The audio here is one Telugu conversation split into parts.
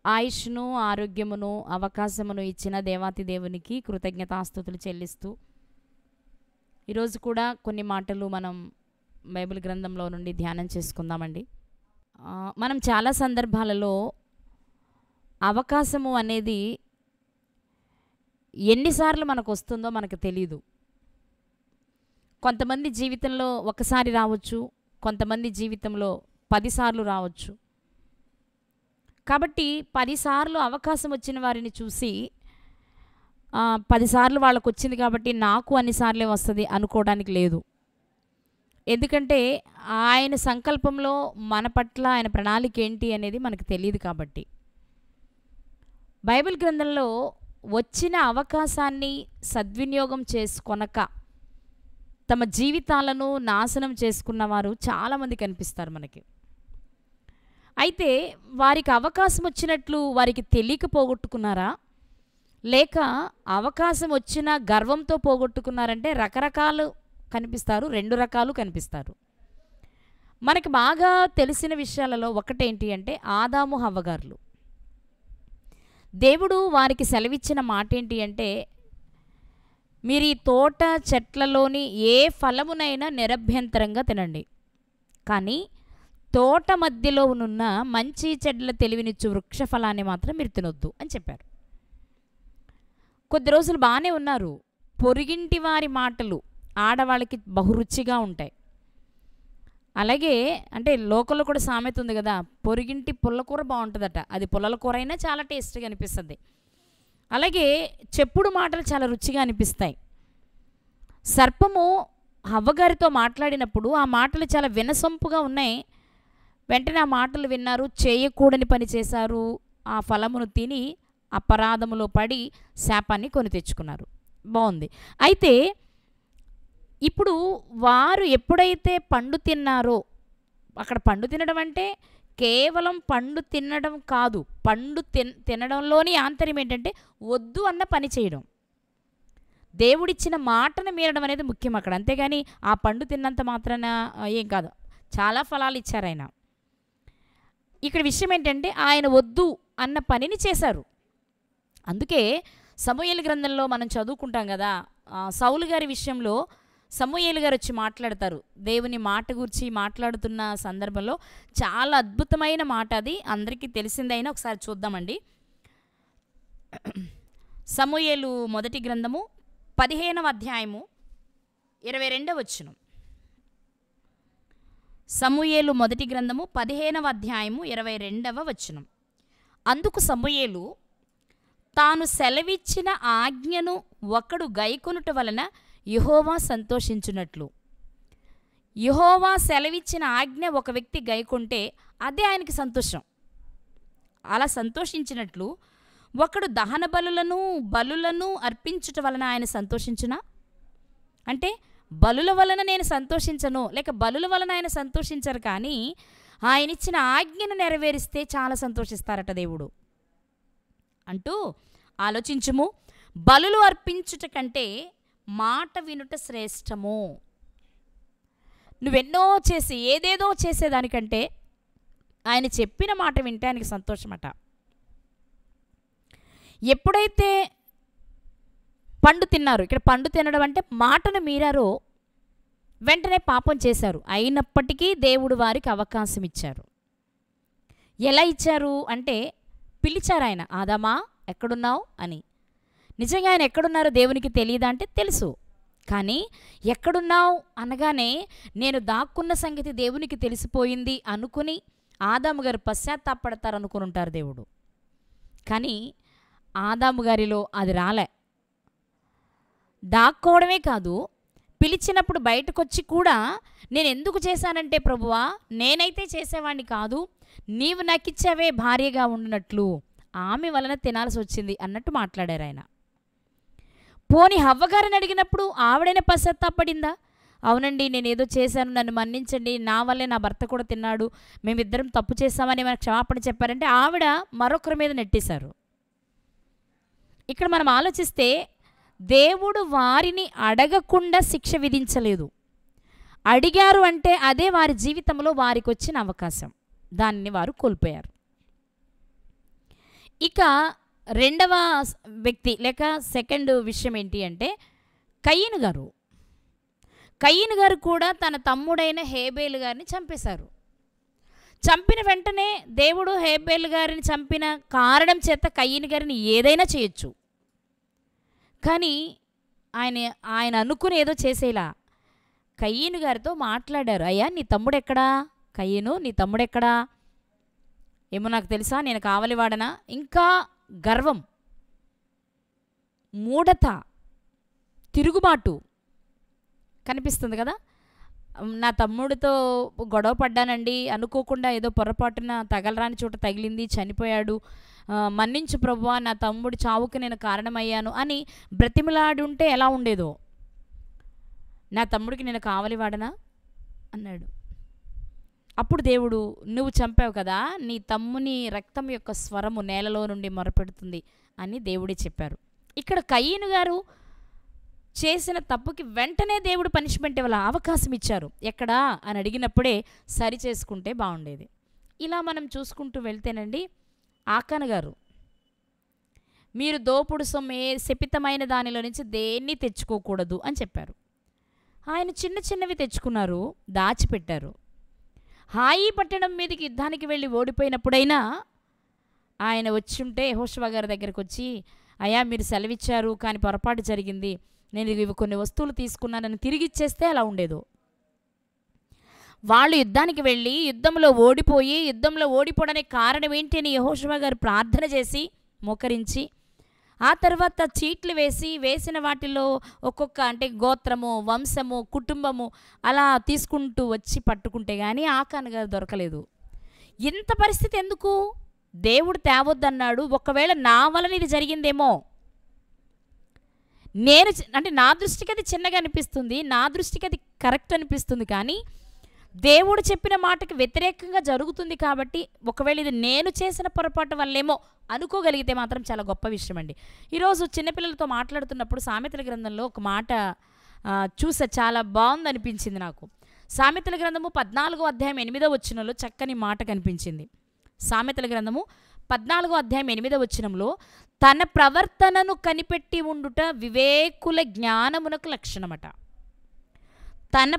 ఆయుష్ను, ఆరోగ్యమును, అవకాశమును ఇచ్చిన దేవాతి దేవునికి కృతజ్ఞతాస్తుతులు చెల్లిస్తూ ఈరోజు కూడా కొన్ని మాటలు మనం బైబిల్ గ్రంథంలో నుండి ధ్యానం చేసుకుందామండి. మనం చాలా సందర్భాలలో అవకాశము అనేది ఎన్నిసార్లు మనకు వస్తుందో మనకు తెలీదు. కొంతమంది జీవితంలో ఒకసారి రావచ్చు, కొంతమంది జీవితంలో 10 సార్లు రావచ్చు. కాబట్టి 10 సార్లు అవకాశం వచ్చిన వారిని చూసి 10 సార్లు వాళ్ళకు వచ్చింది కాబట్టి నాకు అన్నిసార్లే వస్తుంది అనుకోవడానికి లేదు. ఎందుకంటే ఆయన సంకల్పంలో మన పట్ల ఆయన ప్రణాళిక ఏంటి అనేది మనకు తెలియదు. కాబట్టి బైబిల్ గ్రంథంలో వచ్చిన అవకాశాన్ని సద్వినియోగం చేసుకొనక తమ జీవితాలను నాశనం చేసుకున్నవారు చాలామంది కనిపిస్తారు మనకి. అయితే వారికి అవకాశం వచ్చినట్లు వారికి తెలియక పోగొట్టుకున్నారా, లేక అవకాశం వచ్చిన గర్వంతో పోగొట్టుకున్నారంటే రకరకాలు కనిపిస్తారు, 2 రకాలు కనిపిస్తారు. మనకి బాగా తెలిసిన విషయాలలో ఒకటేంటి అంటే ఆదాము హవ్వగారులు. దేవుడు వారికి సెలవిచ్చిన మాట ఏంటి అంటే, మీరు ఈ తోట చెట్లలోని ఏ ఫలమునైనా నిరభ్యంతరంగా తినండి, కానీ తోట మధ్యలో ఉన్న మంచి చెడ్ల తెలివినిచ్చు వృక్ష ఫలాన్ని మాత్రం మీరు తినొద్దు అని చెప్పారు. కొద్ది రోజులు బాగానే ఉన్నారు. పొరుగింటి వారి మాటలు ఆడవాళ్ళకి బహురుచిగా ఉంటాయి. అలాగే అంటే లోకల్లో కూడా సామెత ఉంది కదా, పొరుగింటి పుల్లకూర బాగుంటుందట, అది పుల్లల కూర అయినా చాలా టేస్ట్గా అనిపిస్తుంది. అలాగే చెప్పుడు మాటలు చాలా రుచిగా అనిపిస్తాయి. సర్పము హవ్వగారితో మాట్లాడినప్పుడు ఆ మాటలు చాలా వినసొంపుగా ఉన్నాయి. వెంటనే ఆ మాటలు విన్నారు, చేయకూడని పని చేశారు, ఆ ఫలమును తిని అపరాధములో పడి శాపాన్ని కొని తెచ్చుకున్నారు. బాగుంది. అయితే ఇప్పుడు వారు ఎప్పుడైతే పండు తిన్నారో, అక్కడ పండు తినడం అంటే కేవలం పండు తినడం కాదు, పండు తినడంలోని ఆంతర్యం ఏంటంటే వద్దు అన్న పని చేయడం, దేవుడిచ్చిన మాటను మీరడం అనేది ముఖ్యం అక్కడ. అంతేగాని ఆ పండు తిన్నంత మాత్రాన ఏం కాదు, చాలా ఫలాలు ఇచ్చారు ఆయన. ఇక్కడ విషయం ఏంటంటే ఆయన వద్దు అన్న పనిని చేశారు. అందుకే సమూయేలు గ్రంథంలో మనం చదువుకుంటాం కదా, సౌలు గారి విషయంలో సమూయేలు గారు వచ్చి మాట్లాడతారు. దేవుని మాట గురించి మాట్లాడుతున్న సందర్భంలో చాలా అద్భుతమైన మాట, అది అందరికీ తెలిసిందైనా ఒకసారి చూద్దామండి. సమూయేలు మొదటి గ్రంథము 15వ అధ్యాయము 22వ వచనం. సమూయేలు మొదటి గ్రంథము 15వ అధ్యాయము 22వ వచనం. అందుకు సమూయేలు, తాను సెలవిచ్చిన ఆజ్ఞను ఒకడు గైకొనుట వలన యెహోవా సంతోషించున్నట్లు. యెహోవా సెలవిచ్చిన ఆజ్ఞ ఒక వ్యక్తి గైకొంటే అదే ఆయనకి సంతోషం. అలా సంతోషించినట్లు ఒకడు దహన బలులను అర్పించుట వలన ఆయన సంతోషించునా? అంటే బలుల వలన నేను సంతోషించను, లేక బలుల వలన ఆయన సంతోషించరు, కానీ ఆయన ఇచ్చిన ఆజ్ఞను నెరవేరిస్తే చాలా సంతోషిస్తారట దేవుడు అంటూ ఆలోచించుము. బలులు అర్పించుట కంటే మాట వినుట శ్రేష్టము. నువ్వెన్నో చేసి ఏదేదో చేసేదానికంటే ఆయన చెప్పిన మాట వింటే ఆయనకి సంతోషమట. ఎప్పుడైతే పండు తిన్నారు, ఇక్కడ పండు తినడం అంటే మాటను మీరారో వెంటనే పాపం చేశారు. అయినప్పటికీ దేవుడు వారికి అవకాశం ఇచ్చారు. ఎలా ఇచ్చారు అంటే పిలిచారు ఆయన, ఆదామా ఎక్కడున్నావు అని. నిజంగా ఆయన ఎక్కడున్నారో దేవునికి తెలియదా అంటే తెలుసు, కానీ ఎక్కడున్నావు అనగానే నేను దాక్కున్న సంగతి దేవునికి తెలిసిపోయింది అనుకుని ఆదాము గారు పశ్చాత్తాపడతారు అనుకుని ఉంటారు దేవుడు. కానీ ఆదాము గారిలో అది రాలే. దాక్కోవడమే కాదు, పిలిచినప్పుడు బయటకొచ్చి కూడా నేను ఎందుకు చేశానంటే ప్రభువా, నేనైతే చేసేవాడిని కాదు, నీవు నాకిచ్చావే భార్యగా ఉండినట్లు, ఆమె వలన తినాల్సి వచ్చింది అన్నట్టు మాట్లాడారు ఆయన. పోని హవ్వగారిని అడిగినప్పుడు ఆవిడైనా పశ్చాత్తాపడిందా? అవునండి, నేను ఏదో చేశాను, నన్ను మన్నించండి, నా వల్లే నా భర్త కూడా తిన్నాడు, మేమిద్దరం తప్పు చేస్తామని మనకు క్షమాపణ చెప్పారంటే ఆవిడ మరొకరి మీద నెట్టేశారు. ఇక్కడ మనం ఆలోచిస్తే దేవుడు వారిని అడగకుండా శిక్ష విధించలేదు. అడిగారు అంటే అదే వారి జీవితంలో వారికి వచ్చిన అవకాశం. దాన్ని వారు కోల్పోయారు. ఇక రెండవ వ్యక్తి లేక సెకండ్ విషయం ఏంటి అంటే కయీను గారు. కయీను గారు కూడా తన తమ్ముడైన హేబేలు గారిని చంపేశారు. చంపిన వెంటనే దేవుడు హేబేలు గారిని చంపిన కారణం చేత కయీను గారిని ఏదైనా చేయొచ్చు. కానీ ఆయన అనుకుని ఏదో చేసేలా కయీను గారితో మాట్లాడారు. అయ్యా, నీ తమ్ముడు ఎక్కడా? కయీను, నీ తమ్ముడు ఎక్కడా? ఏమో నాకు తెలుసా, నేను కావలివాడనా? ఇంకా గర్వం, మూఢత, తిరుగుబాటు కనిపిస్తుంది కదా. నా తమ్ముడితో గొడవ పడ్డానండి, అనుకోకుండా ఏదో పొరపాటున తగలరాని చోట తగిలింది, చనిపోయాడు, మన్నించు ప్రభువా, నా తమ్ముడి చావుకి నేను కారణమయ్యాను అని బ్రతిమలాడుంటే ఎలా ఉండేదో. నా తమ్ముడికి నేను కావలివాడనా అన్నాడు. అప్పుడు దేవుడు, నువ్వు చంపావు కదా, నీ తమ్ముని రక్తం యొక్క స్వరము నేలలో నుండి మొరపెడుతుంది అని దేవుడే చెప్పారు. ఇక్కడ కయీను గారు చేసిన తప్పుకి వెంటనే దేవుడు పనిష్మెంట్ ఇవ్వాల అవకాశం ఇచ్చారు. ఎక్కడా అని అడిగినప్పుడే సరి చేసుకుంటే బాగుండేది. ఇలా మనం చూసుకుంటూ వెళ్తేనండి, ఆకాను గారు, మీరు దోపుడు సొమ్మే శపితమైన దానిలో నుంచి దేన్ని తెచ్చుకోకూడదు అని చెప్పారు. ఆయన చిన్న చిన్నవి తెచ్చుకున్నారు, దాచిపెట్టారు. హాయి పట్టణం మీదకి యుద్ధానికి వెళ్ళి ఓడిపోయినప్పుడైనా ఆయన వచ్చుంటే యెహోషువ గారి దగ్గరికి వచ్చి, అయ్యా మీరు సెలవిచ్చారు కానీ పొరపాటు జరిగింది, నేను ఇవి కొన్ని వస్తువులు తీసుకున్నానని తిరిగి ఇచ్చేస్తే అలా ఉండేదో. వాళ్ళు యుద్ధానికి వెళ్ళి యుద్ధంలో ఓడిపోవడానికి కారణం ఏంటి అని యెహోషువ గారు ప్రార్థన చేసి మోకరించి ఆ తర్వాత చీట్లు వేసిన వాటిలో ఒక్కొక్క అంటే గోత్రము, వంశము, కుటుంబము అలా తీసుకుంటూ వచ్చి పట్టుకుంటే కానీ ఆకాను గారు దొరకలేదు. ఇంత పరిస్థితి ఎందుకు? దేవుడు తేవద్దన్నాడు. ఒకవేళ నా వలన ఇది జరిగిందేమో, అంటే నా దృష్టికి అది చిన్నగా అనిపిస్తుంది, నా దృష్టికి అది కరెక్ట్ అనిపిస్తుంది, కానీ దేవుడు చెప్పిన మాటకి వ్యతిరేకంగా జరుగుతుంది కాబట్టి ఒకవేళ ఇది నేను చేసిన పొరపాటు వల్లేమో అనుకోగలిగితే మాత్రం చాలా గొప్ప విషయం అండి. ఈరోజు చిన్నపిల్లలతో మాట్లాడుతున్నప్పుడు సామెతల గ్రంథంలో ఒక మాట చూసా, చాలా బాగుంది అనిపించింది నాకు. సామెతల గ్రంథము 14వ అధ్యాయం 8వ వచనంలో చక్కని మాట కనిపించింది. సామెతల గ్రంథము 14వ అధ్యాయం 8వ వచనంలో, తన ప్రవర్తనను కనిపెట్టి ఉండుట వివేకుల జ్ఞానమునకు లక్షణమట. తన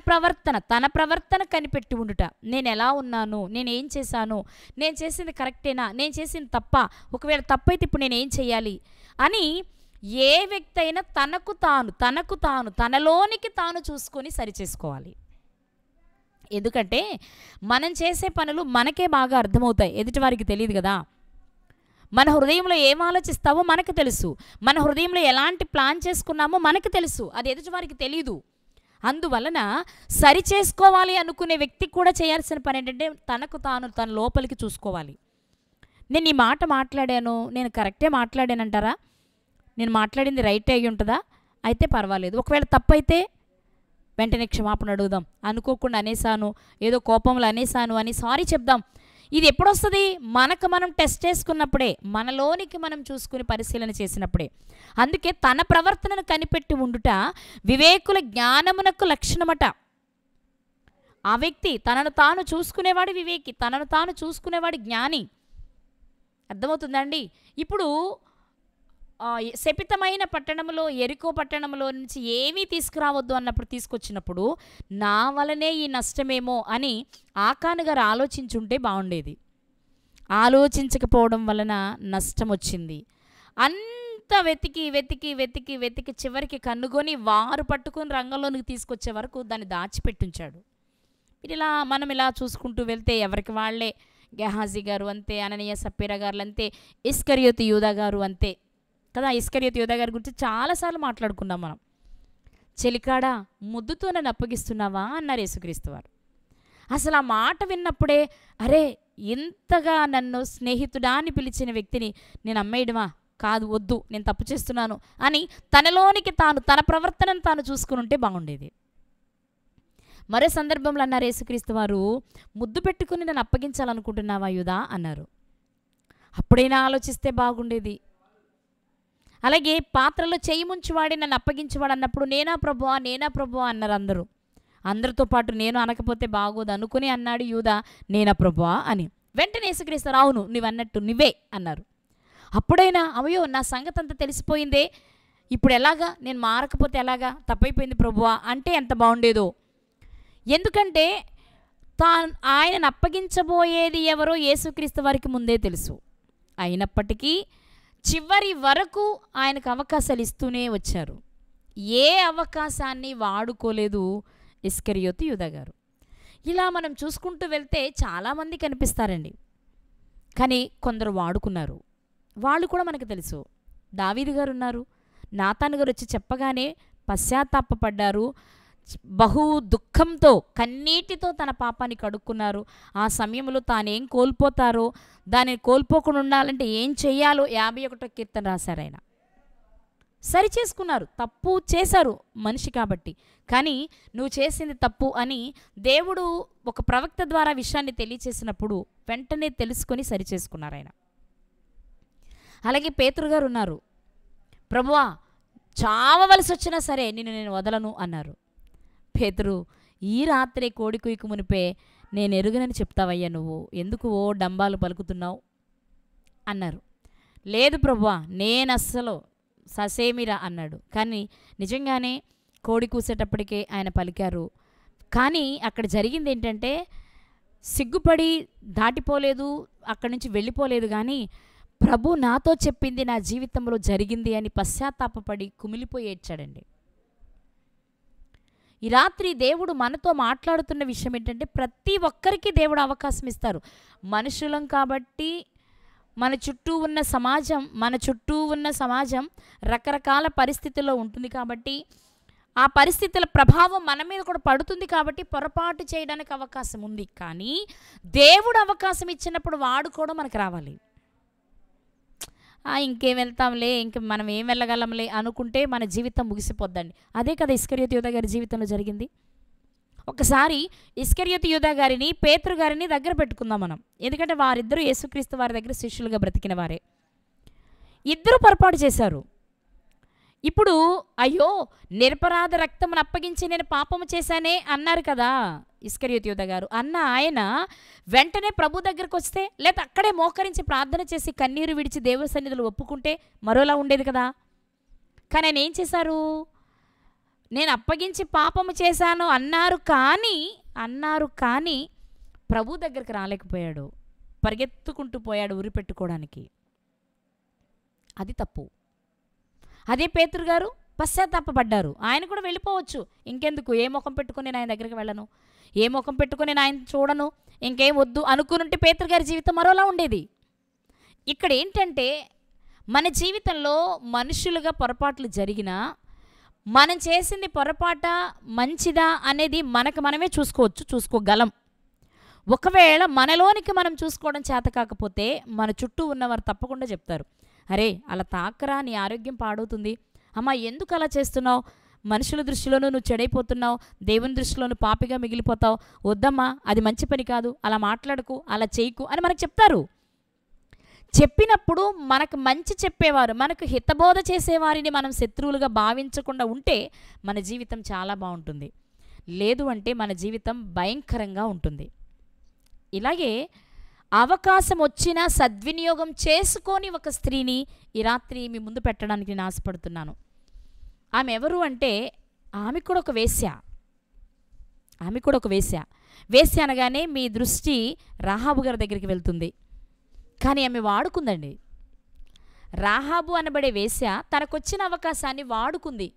ప్రవర్తన కనిపెట్టి ఉండుట. నేను ఎలా ఉన్నాను, నేను ఏం చేశాను, నేను చేసింది కరెక్టేనా, నేను చేసింది తప్ప, ఒకవేళ తప్పైతే ఇప్పుడు నేను ఏం చేయాలి అని ఏ వ్యక్తి అయినా తనకు తాను తనలోనికి తాను చూసుకొని సరిచేసుకోవాలి. ఎందుకంటే మనం చేసే పనులు మనకే బాగా అర్థమవుతాయి, ఎదుటివారికి తెలియదు కదా. మన హృదయంలో ఏం ఆలోచిస్తావో మనకు తెలుసు, మన హృదయంలో ఎలాంటి ప్లాన్ చేసుకున్నామో మనకు తెలుసు, అది ఎదుటివారికి తెలియదు. అందువలన సరి చేసుకోవాలి అనుకునే వ్యక్తి కూడా చేయాల్సిన పని ఏంటంటే తన లోపలికి చూసుకోవాలి. నేను ఈ మాట మాట్లాడాను, నేను కరెక్టే మాట్లాడానంటారా, నేను మాట్లాడింది రైటే అయ్యి ఉంటుందా, అయితే పర్వాలేదు. ఒకవేళ తప్పైతే వెంటనే క్షమాపణ అడుగుదాం. అనుకోకుండా అనేసాను, ఏదో కోపంలో అనేసాను అని సారీ చెప్దాం. ఇది ఎప్పుడొస్తుంది? మనకు మనం టెస్ట్ చేసుకున్నప్పుడే, మనలోనికి మనం చూసుకుని పరిశీలన చేసినప్పుడే. అందుకే తన ప్రవర్తనను కనిపెట్టి ఉండుట వివేకుల జ్ఞానమునకు లక్షణమట. ఆ వ్యక్తి తనను తాను చూసుకునేవాడు వివేకి, తనను తాను చూసుకునేవాడు జ్ఞాని. అర్థమవుతుందండి? ఇప్పుడు శపితమైన పట్టణంలో, ఎరికో పట్టణంలో నుంచి ఏమీ తీసుకురావద్దు అన్నప్పుడు తీసుకొచ్చినప్పుడు నా వలనే ఈ నష్టమేమో అని ఆకాను గారు ఆలోచించుంటే బాగుండేది. ఆలోచించకపోవడం వలన నష్టం వచ్చింది. అంత వెతికి చివరికి కనుగొని వారు పట్టుకుని రంగంలోనికి తీసుకొచ్చే వరకు దాన్ని దాచిపెట్టించాడు. మనం ఇలా చూసుకుంటూ వెళ్తే ఎవరికి వాళ్లే, గెహాజీ గారు అంతే, అననీయ సప్పీరా గారు అంతే, ఇస్కరియోతు యూదా గారు అంతే కదా. ఇస్కరియోతు యూదా గారి గురించి చాలాసార్లు మాట్లాడుకున్నాం మనం. చెలికాడా, ముద్దుతో నన్ను అప్పగిస్తున్నావా అన్నారు యేసుక్రీస్తు వారు. అసలు ఆ మాట విన్నప్పుడే, అరే ఇంతగా నన్ను స్నేహితుడా అని పిలిచిన వ్యక్తిని నేను అమ్మేయడమా, కాదు, వద్దు, నేను తప్పు చేస్తున్నాను అని తనలోనికి తన ప్రవర్తనను తాను చూసుకుని ఉంటే బాగుండేది. మరో సందర్భంలో అన్నారు యేసుక్రీస్తు వారు, ముద్దు పెట్టుకుని నన్ను అప్పగించాలనుకుంటున్నావా యూదా అన్నారు. అప్పుడైనా ఆలోచిస్తే బాగుండేది. అలాగే పాత్రలో చెయ్యి ముంచివాడి నన్ను అప్పగించేవాడు అన్నప్పుడు నేనా ప్రభువా అన్నారు అందరూ. అందరితో పాటు నేను అనకపోతే బాగోదు అనుకుని అన్నాడు యూదా నేనా ప్రభువా అని. వెంటనే యేసుక్రీస్తు అవును నువ్వన్నట్టు నువ్వే అన్నారు. అప్పుడైనా అయ్యో నా సంగతి అంతా తెలిసిపోయిందే, ఇప్పుడు ఎలాగా, నేను మారకపోతే ఎలాగా, తప్పైపోయింది ప్రభువా అంటే ఎంత బాగుండేదో. ఎందుకంటే ఆయనను అప్పగించబోయేది ఎవరో యేసుక్రీస్తు వారికి ముందే తెలుసు. అయినప్పటికీ చివరి వరకు ఆయనకు అవకాశాలు ఇస్తూనే వచ్చారు. ఏ అవకాశాన్ని వాడుకోలేదు ఇస్కరియోతు యూదా గారు. ఇలా మనం చూసుకుంటూ వెళ్తే చాలామంది కనిపిస్తారండి, కానీ కొందరు వాడుకున్నారు. వాళ్ళు కూడా మనకు తెలుసు. దావీదు గారు ఉన్నారు. నాతాను గారు వచ్చి చెప్పగానే పశ్చాత్తాపపడ్డారు. బహు దుఃఖంతో కన్నీటితో తన పాపాన్ని కడుక్కున్నారు. ఆ సమయంలో తానేం కోల్పోతారో దానిని కోల్పోకుండా ఉండాలంటే ఏం చెయ్యాలో 51వ కీర్తన రాశారు. ఆయన సరి చేసుకున్నారు. తప్పు చేశారు మనిషి కాబట్టి, కానీ నువ్వు చేసింది తప్పు అని దేవుడు ఒక ప్రవక్త ద్వారా విషయాన్ని తెలియచేసినప్పుడు వెంటనే తెలుసుకొని సరి చేసుకున్నారు ఆయన. అలాగే పేతురు గారు ఉన్నారు. ప్రభువా చావవలసి వచ్చినా సరే నేను వదలను అన్నారు. పేతురు ఈ రాత్రి కోడి కుయ్యకు మునిపే నేను ఎరుగనని చెప్తావయ్యా, నువ్వు ఎందుకు ఓ డంబాలు పలుకుతున్నావు అన్నారు. లేదు ప్రభువా నేను అస్సలు ససేమిరా అన్నాడు. కానీ నిజంగానే కోడి కూసేటప్పటికే ఆయన పలికారు. కానీ అక్కడ జరిగింది ఏంటంటే సిగ్గుపడి దాటిపోలేదు, అక్కడి నుంచి వెళ్ళిపోలేదు. కానీ ప్రభు నాతో చెప్పింది నా జీవితంలో జరిగింది అని పశ్చాత్తాపపడి కుమిలిపోయి ఏడ్చాడండి. ఈ రాత్రి దేవుడు మనతో మాట్లాడుతున్న విషయం ఏంటంటే ప్రతి ఒక్కరికి దేవుడు అవకాశం ఇస్తారు. మనుషులం కాబట్టి మన చుట్టూ ఉన్న సమాజం రకరకాల పరిస్థితుల్లో ఉంటుంది కాబట్టి ఆ పరిస్థితుల ప్రభావం మన మీద కూడా పడుతుంది కాబట్టి పొరపాటు చేయడానికి అవకాశం ఉంది. కానీ దేవుడు అవకాశం ఇచ్చినప్పుడు వాడుకోవడం మనకు రావాలి. ఇంకేం వెళ్తాంలే, ఇంక మనం ఏం వెళ్ళగలంలే అనుకుంటే మన జీవితం ముగిసిపోద్దండి. అదే కదా ఇస్కరియోతు యూదా గారి జీవితంలో జరిగింది. ఒకసారి ఇస్కరియోతు యూదా గారిని పేతురు గారిని దగ్గర పెట్టుకుందాం మనం. ఎందుకంటే వారిద్దరూ యేసుక్రీస్తు వారి దగ్గర శిష్యులుగా బ్రతికిన వారే. ఇద్దరు పొరపాటు చేశారు. ఇప్పుడు అయ్యో నిరపరాధ రక్తమును అప్పగించి నేను పాపము చేశానే అన్నారు కదా ఇస్కరియోతు యూదా గారు. అన్న ఆయన వెంటనే ప్రభు దగ్గరకు వస్తే, లేదా అక్కడే మోకరించి ప్రార్థన చేసి కన్నీరు విడిచి దేవుని సన్నిధిలో ఒప్పుకుంటే మరోలా ఉండేది కదా. కానీ ఆయన ఏం చేశారు? నేను అప్పగించి పాపము చేశాను అన్నారు కానీ ప్రభు దగ్గరికి రాలేకపోయాడు. పరిగెత్తుకుంటూ పోయాడు ఉరి పెట్టుకోవడానికి. అది తప్పు. అదే పేతురు గారు పశ్చాత్తాపపడ్డారు. ఆయన కూడా వెళ్ళిపోవచ్చు. ఇంకెందుకు, ఏ ముఖం పెట్టుకుని నేను ఆయన దగ్గరికి వెళ్ళను, ఏ ముఖం పెట్టుకుని నేను ఆయన చూడను, ఇంకేం వద్దు అనుకునుంటే పేతురు గారి జీవితం మరోలా ఉండేది. ఇక్కడ ఏంటంటే మన జీవితంలో మనుషులుగా పొరపాట్లు జరిగినా మనం చేసింది పొరపాట మంచిదా అనేది మనకు మనమే చూసుకోగలం. ఒకవేళ మనలోనికి మనం చూసుకోవడం చేత కాకపోతే మన చుట్టూ ఉన్నవారు తప్పకుండా చెప్తారు, అరే అలా తాకరా, నీ ఆరోగ్యం పాడవుతుంది, అమ్మా ఎందుకు అలా చేస్తున్నావు, మనుషుల దృష్టిలోనూ నువ్వు చెడైపోతున్నావు, దేవుని దృష్టిలోనూ పాపిగా మిగిలిపోతావు, వద్దమ్మా అది మంచి పని కాదు, అలా మాట్లాడకు, అలా చేయకు అని మనకు చెప్తారు. చెప్పినప్పుడు మనకు మంచి చెప్పేవారు, మనకు హితబోధ చేసేవారిని మనం శత్రువులుగా భావించకుండా ఉంటే మన జీవితం చాలా బాగుంటుంది. లేదు అంటే మన జీవితం భయంకరంగా ఉంటుంది. ఇలాగే అవకాశం వచ్చినా సద్వినియోగం చేసుకొని ఒక స్త్రీని ఈ రాత్రి మీ ముందు పెట్టడానికి నేను ఆశపడుతున్నాను. ఆమె ఎవరు అంటే ఆమె కూడా ఒక వేశ్య. వేశ్య అనగానే మీ దృష్టి రాహాబు గారి దగ్గరికి వెళ్తుంది. కానీ ఆమె వాడుకుందండి. రాహాబు అనబడే వేశ్య తనకొచ్చిన అవకాశాన్ని వాడుకుంది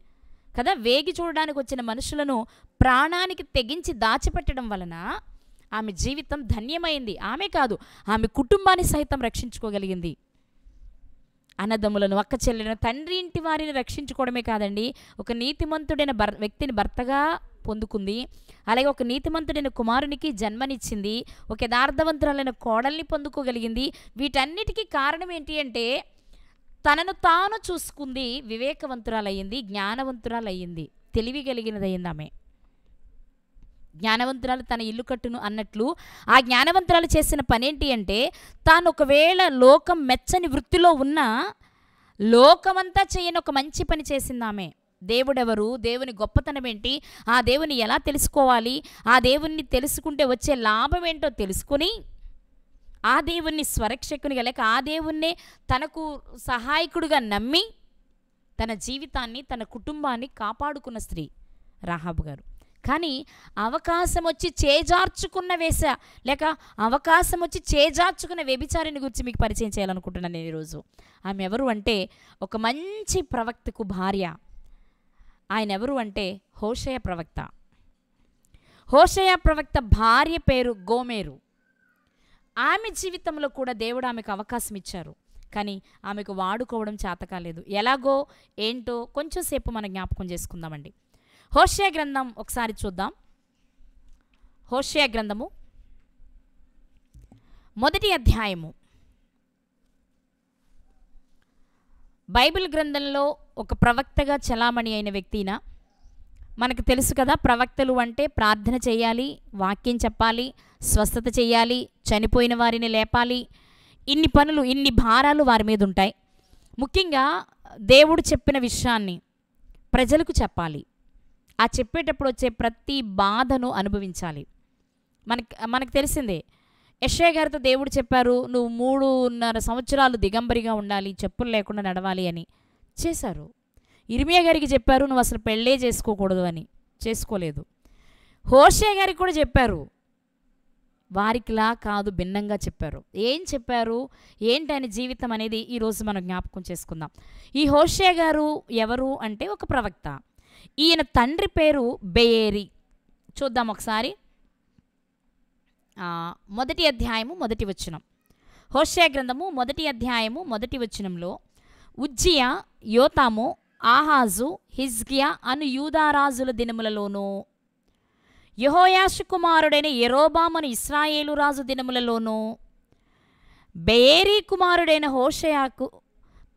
కదా. వేగి చూడడానికి వచ్చిన మనుషులను ప్రాణానికి తెగించి దాచిపెట్టడం వలన ఆమె జీవితం ధన్యమైంది. ఆమె కాదు, ఆమె కుటుంబాన్ని సైతం రక్షించుకోగలిగింది. అన్నదమ్ములను, అక్క చెల్లెలను, తండ్రి ఇంటి వారిని రక్షించుకోవడమే కాదండి, ఒక నీతిమంతుడైన వ్యక్తిని భర్తగా పొందుకుంది. అలాగే ఒక నీతిమంతుడైన కుమారునికి జన్మనిచ్చింది. ఒక యథార్థవంతురాలైన కోడల్ని పొందుకోగలిగింది. వీటన్నిటికీ కారణం ఏంటి అంటే తనను తాను చూసుకుంది, వివేకవంతురాలయ్యింది, జ్ఞానవంతురాలయ్యింది, తెలివి కలిగినదయ్యింది. ఆమె జ్ఞానవంతురాలు తన ఇల్లు కట్టును అన్నట్లు ఆ జ్ఞానవంతురాలు చేసిన పనేంటి అంటే తాను ఒకవేళ లోకం మెచ్చని వృత్తిలో ఉన్నా లోకమంతా చేయని ఒక మంచి పని చేసింది ఆమె. దేవుడెవరు, దేవుని గొప్పతనం ఏంటి, ఆ దేవుని ఎలా తెలుసుకోవాలి, ఆ దేవుణ్ణి తెలుసుకుంటే వచ్చే లాభం ఏంటో తెలుసుకుని ఆ దేవుణ్ణి స్వరక్షకునిగా లేక ఆ దేవుణ్ణే తనకు సహాయకుడిగా నమ్మి తన జీవితాన్ని తన కుటుంబాన్ని కాపాడుకున్న స్త్రీ రాహాబు గారు. కానీ అవకాశం వచ్చి చేజార్చుకున్న వేశ లేక అవకాశం వచ్చి చేజార్చుకున్న వ్యభిచారిని గురించి మీకు పరిచయం చేయాలనుకుంటున్నాను నేను ఈరోజు. ఆమె ఎవరు అంటే ఒక మంచి ప్రవక్తకు భార్య. ఆయన ఎవరు అంటే హోషేయ ప్రవక్త. హోషేయ ప్రవక్త భార్య పేరు గోమెరు. ఆమె జీవితంలో కూడా దేవుడు ఆమెకు అవకాశం ఇచ్చారు, కానీ ఆమెకు వాడుకోవడం చేత కాలేదు. ఎలాగో ఏంటో కొంచెం సేపు మనం జ్ఞాపకం చేసుకుందామండి. హోషేయ గ్రంథం ఒకసారి చూద్దాం. హోషేయ గ్రంథము 1వ అధ్యాయము. బైబిల్ గ్రంథంలో ఒక ప్రవక్తగా చలామణి అయిన వ్యక్తినా మనకు తెలుసు కదా. ప్రవక్తలు అంటే ప్రార్థన చేయాలి, వాక్యం చెప్పాలి, స్వస్థత చేయాలి, చనిపోయిన వారిని లేపాలి. ఇన్ని పనులు, ఇన్ని భారాలు వారి మీద ఉంటాయి. ముఖ్యంగా దేవుడు చెప్పిన విషయాన్ని ప్రజలకు చెప్పాలి. ఆ చెప్పేటప్పుడు వచ్చే ప్రతి బాధను అనుభవించాలి. మనకు తెలిసిందే, యెషయా గారితో దేవుడు చెప్పారు, నువ్వు 3.5 సంవత్సరాలు దిగంబరిగా ఉండాలి, చెప్పులు లేకుండా నడవాలి అని. చేశారు. ఇర్మియా గారికి చెప్పారు, నువ్వు అసలు పెళ్ళే చేసుకోకూడదు అని. చేసుకోలేదు. హోషేయ గారికి కూడా చెప్పారు, వారికిలా కాదు భిన్నంగా చెప్పారు. ఏం చెప్పారు, ఏంటి ఆయన జీవితం అనేది ఈరోజు మనం జ్ఞాపకం చేసుకుందాం. ఈ హోషేయ గారు ఎవరు అంటే ఒక ప్రవక్త. ఈయన తండ్రి పేరు బెయేరి. చూద్దాం ఒకసారి. 1వ అధ్యాయము 1వ వచనం. హోషేయ గ్రంథము 1వ అధ్యాయము 1వ వచనంలో, ఉజ్జియా, యోతాము, ఆహాజు, హిజ్కియా అను యూదారాజుల దినములలోనూ, యెహోయాషు కుమారుడైన యెరోబామును ఇశ్రాయేలు రాజు దినములలోనూ, బెయేరీ కుమారుడైన హోషేయకు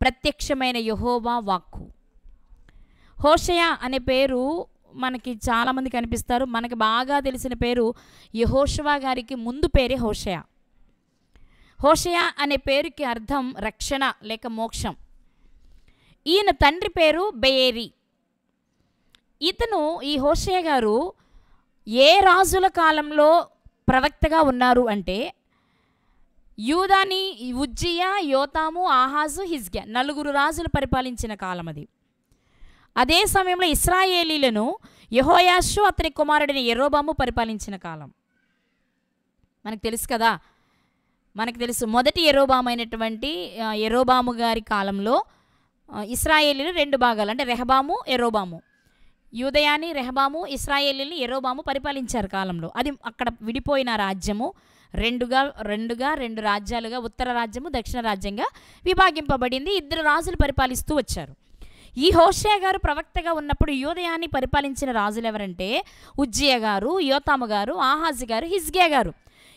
ప్రత్యక్షమైన యెహోవా వాక్కు. హోషేయ అనే పేరు మనకి చాలామంది కనిపిస్తారు. మనకు బాగా తెలిసిన పేరు యెహోషువ గారికి ముందు పేరే హోషేయ. హోషేయ అనే పేరుకి అర్థం రక్షణ లేక మోక్షం. ఈయన తండ్రి పేరు బెయేరి. ఇతను, ఈ హోషేయ గారు ఏ రాజుల కాలంలో ప్రవక్తగా ఉన్నారు అంటే, యూదాని ఉజ్జియా, యోతాము, ఆహాజు, హిజ్కియా 4 రాజులు పరిపాలించిన కాలం అది. అదే సమయంలో ఇశ్రాయేలీలను యెహోయాషు అతని కుమారుడైన యెరోబాము పరిపాలించిన కాలం. మనకు తెలుసు కదా. మనకు తెలుసు, మొదటి యెరోబాము అయినటువంటి యెరోబాము గారి కాలంలో ఇశ్రాయేలీలు 2 భాగాలు, అంటే రెహబాము, యెరోబాము. యూదయాని, రెహబాము, ఇశ్రాయేలీని యెరోబాము పరిపాలించారు కాలంలో. అది అక్కడ విడిపోయిన రాజ్యము రెండు రాజ్యాలుగా, ఉత్తర రాజ్యము, దక్షిణ రాజ్యంగా విభాగింపబడింది. 2 రాజులు పరిపాలిస్తూ వచ్చారు. ఈ హోషేయ గారు ప్రవక్తగా ఉన్నప్పుడు యూదయాన్ని పరిపాలించిన రాజులు ఎవరంటే ఉజ్జియా గారు, యోతాము గారు, ఆహాజు గారు, హిజ్కియా గారు.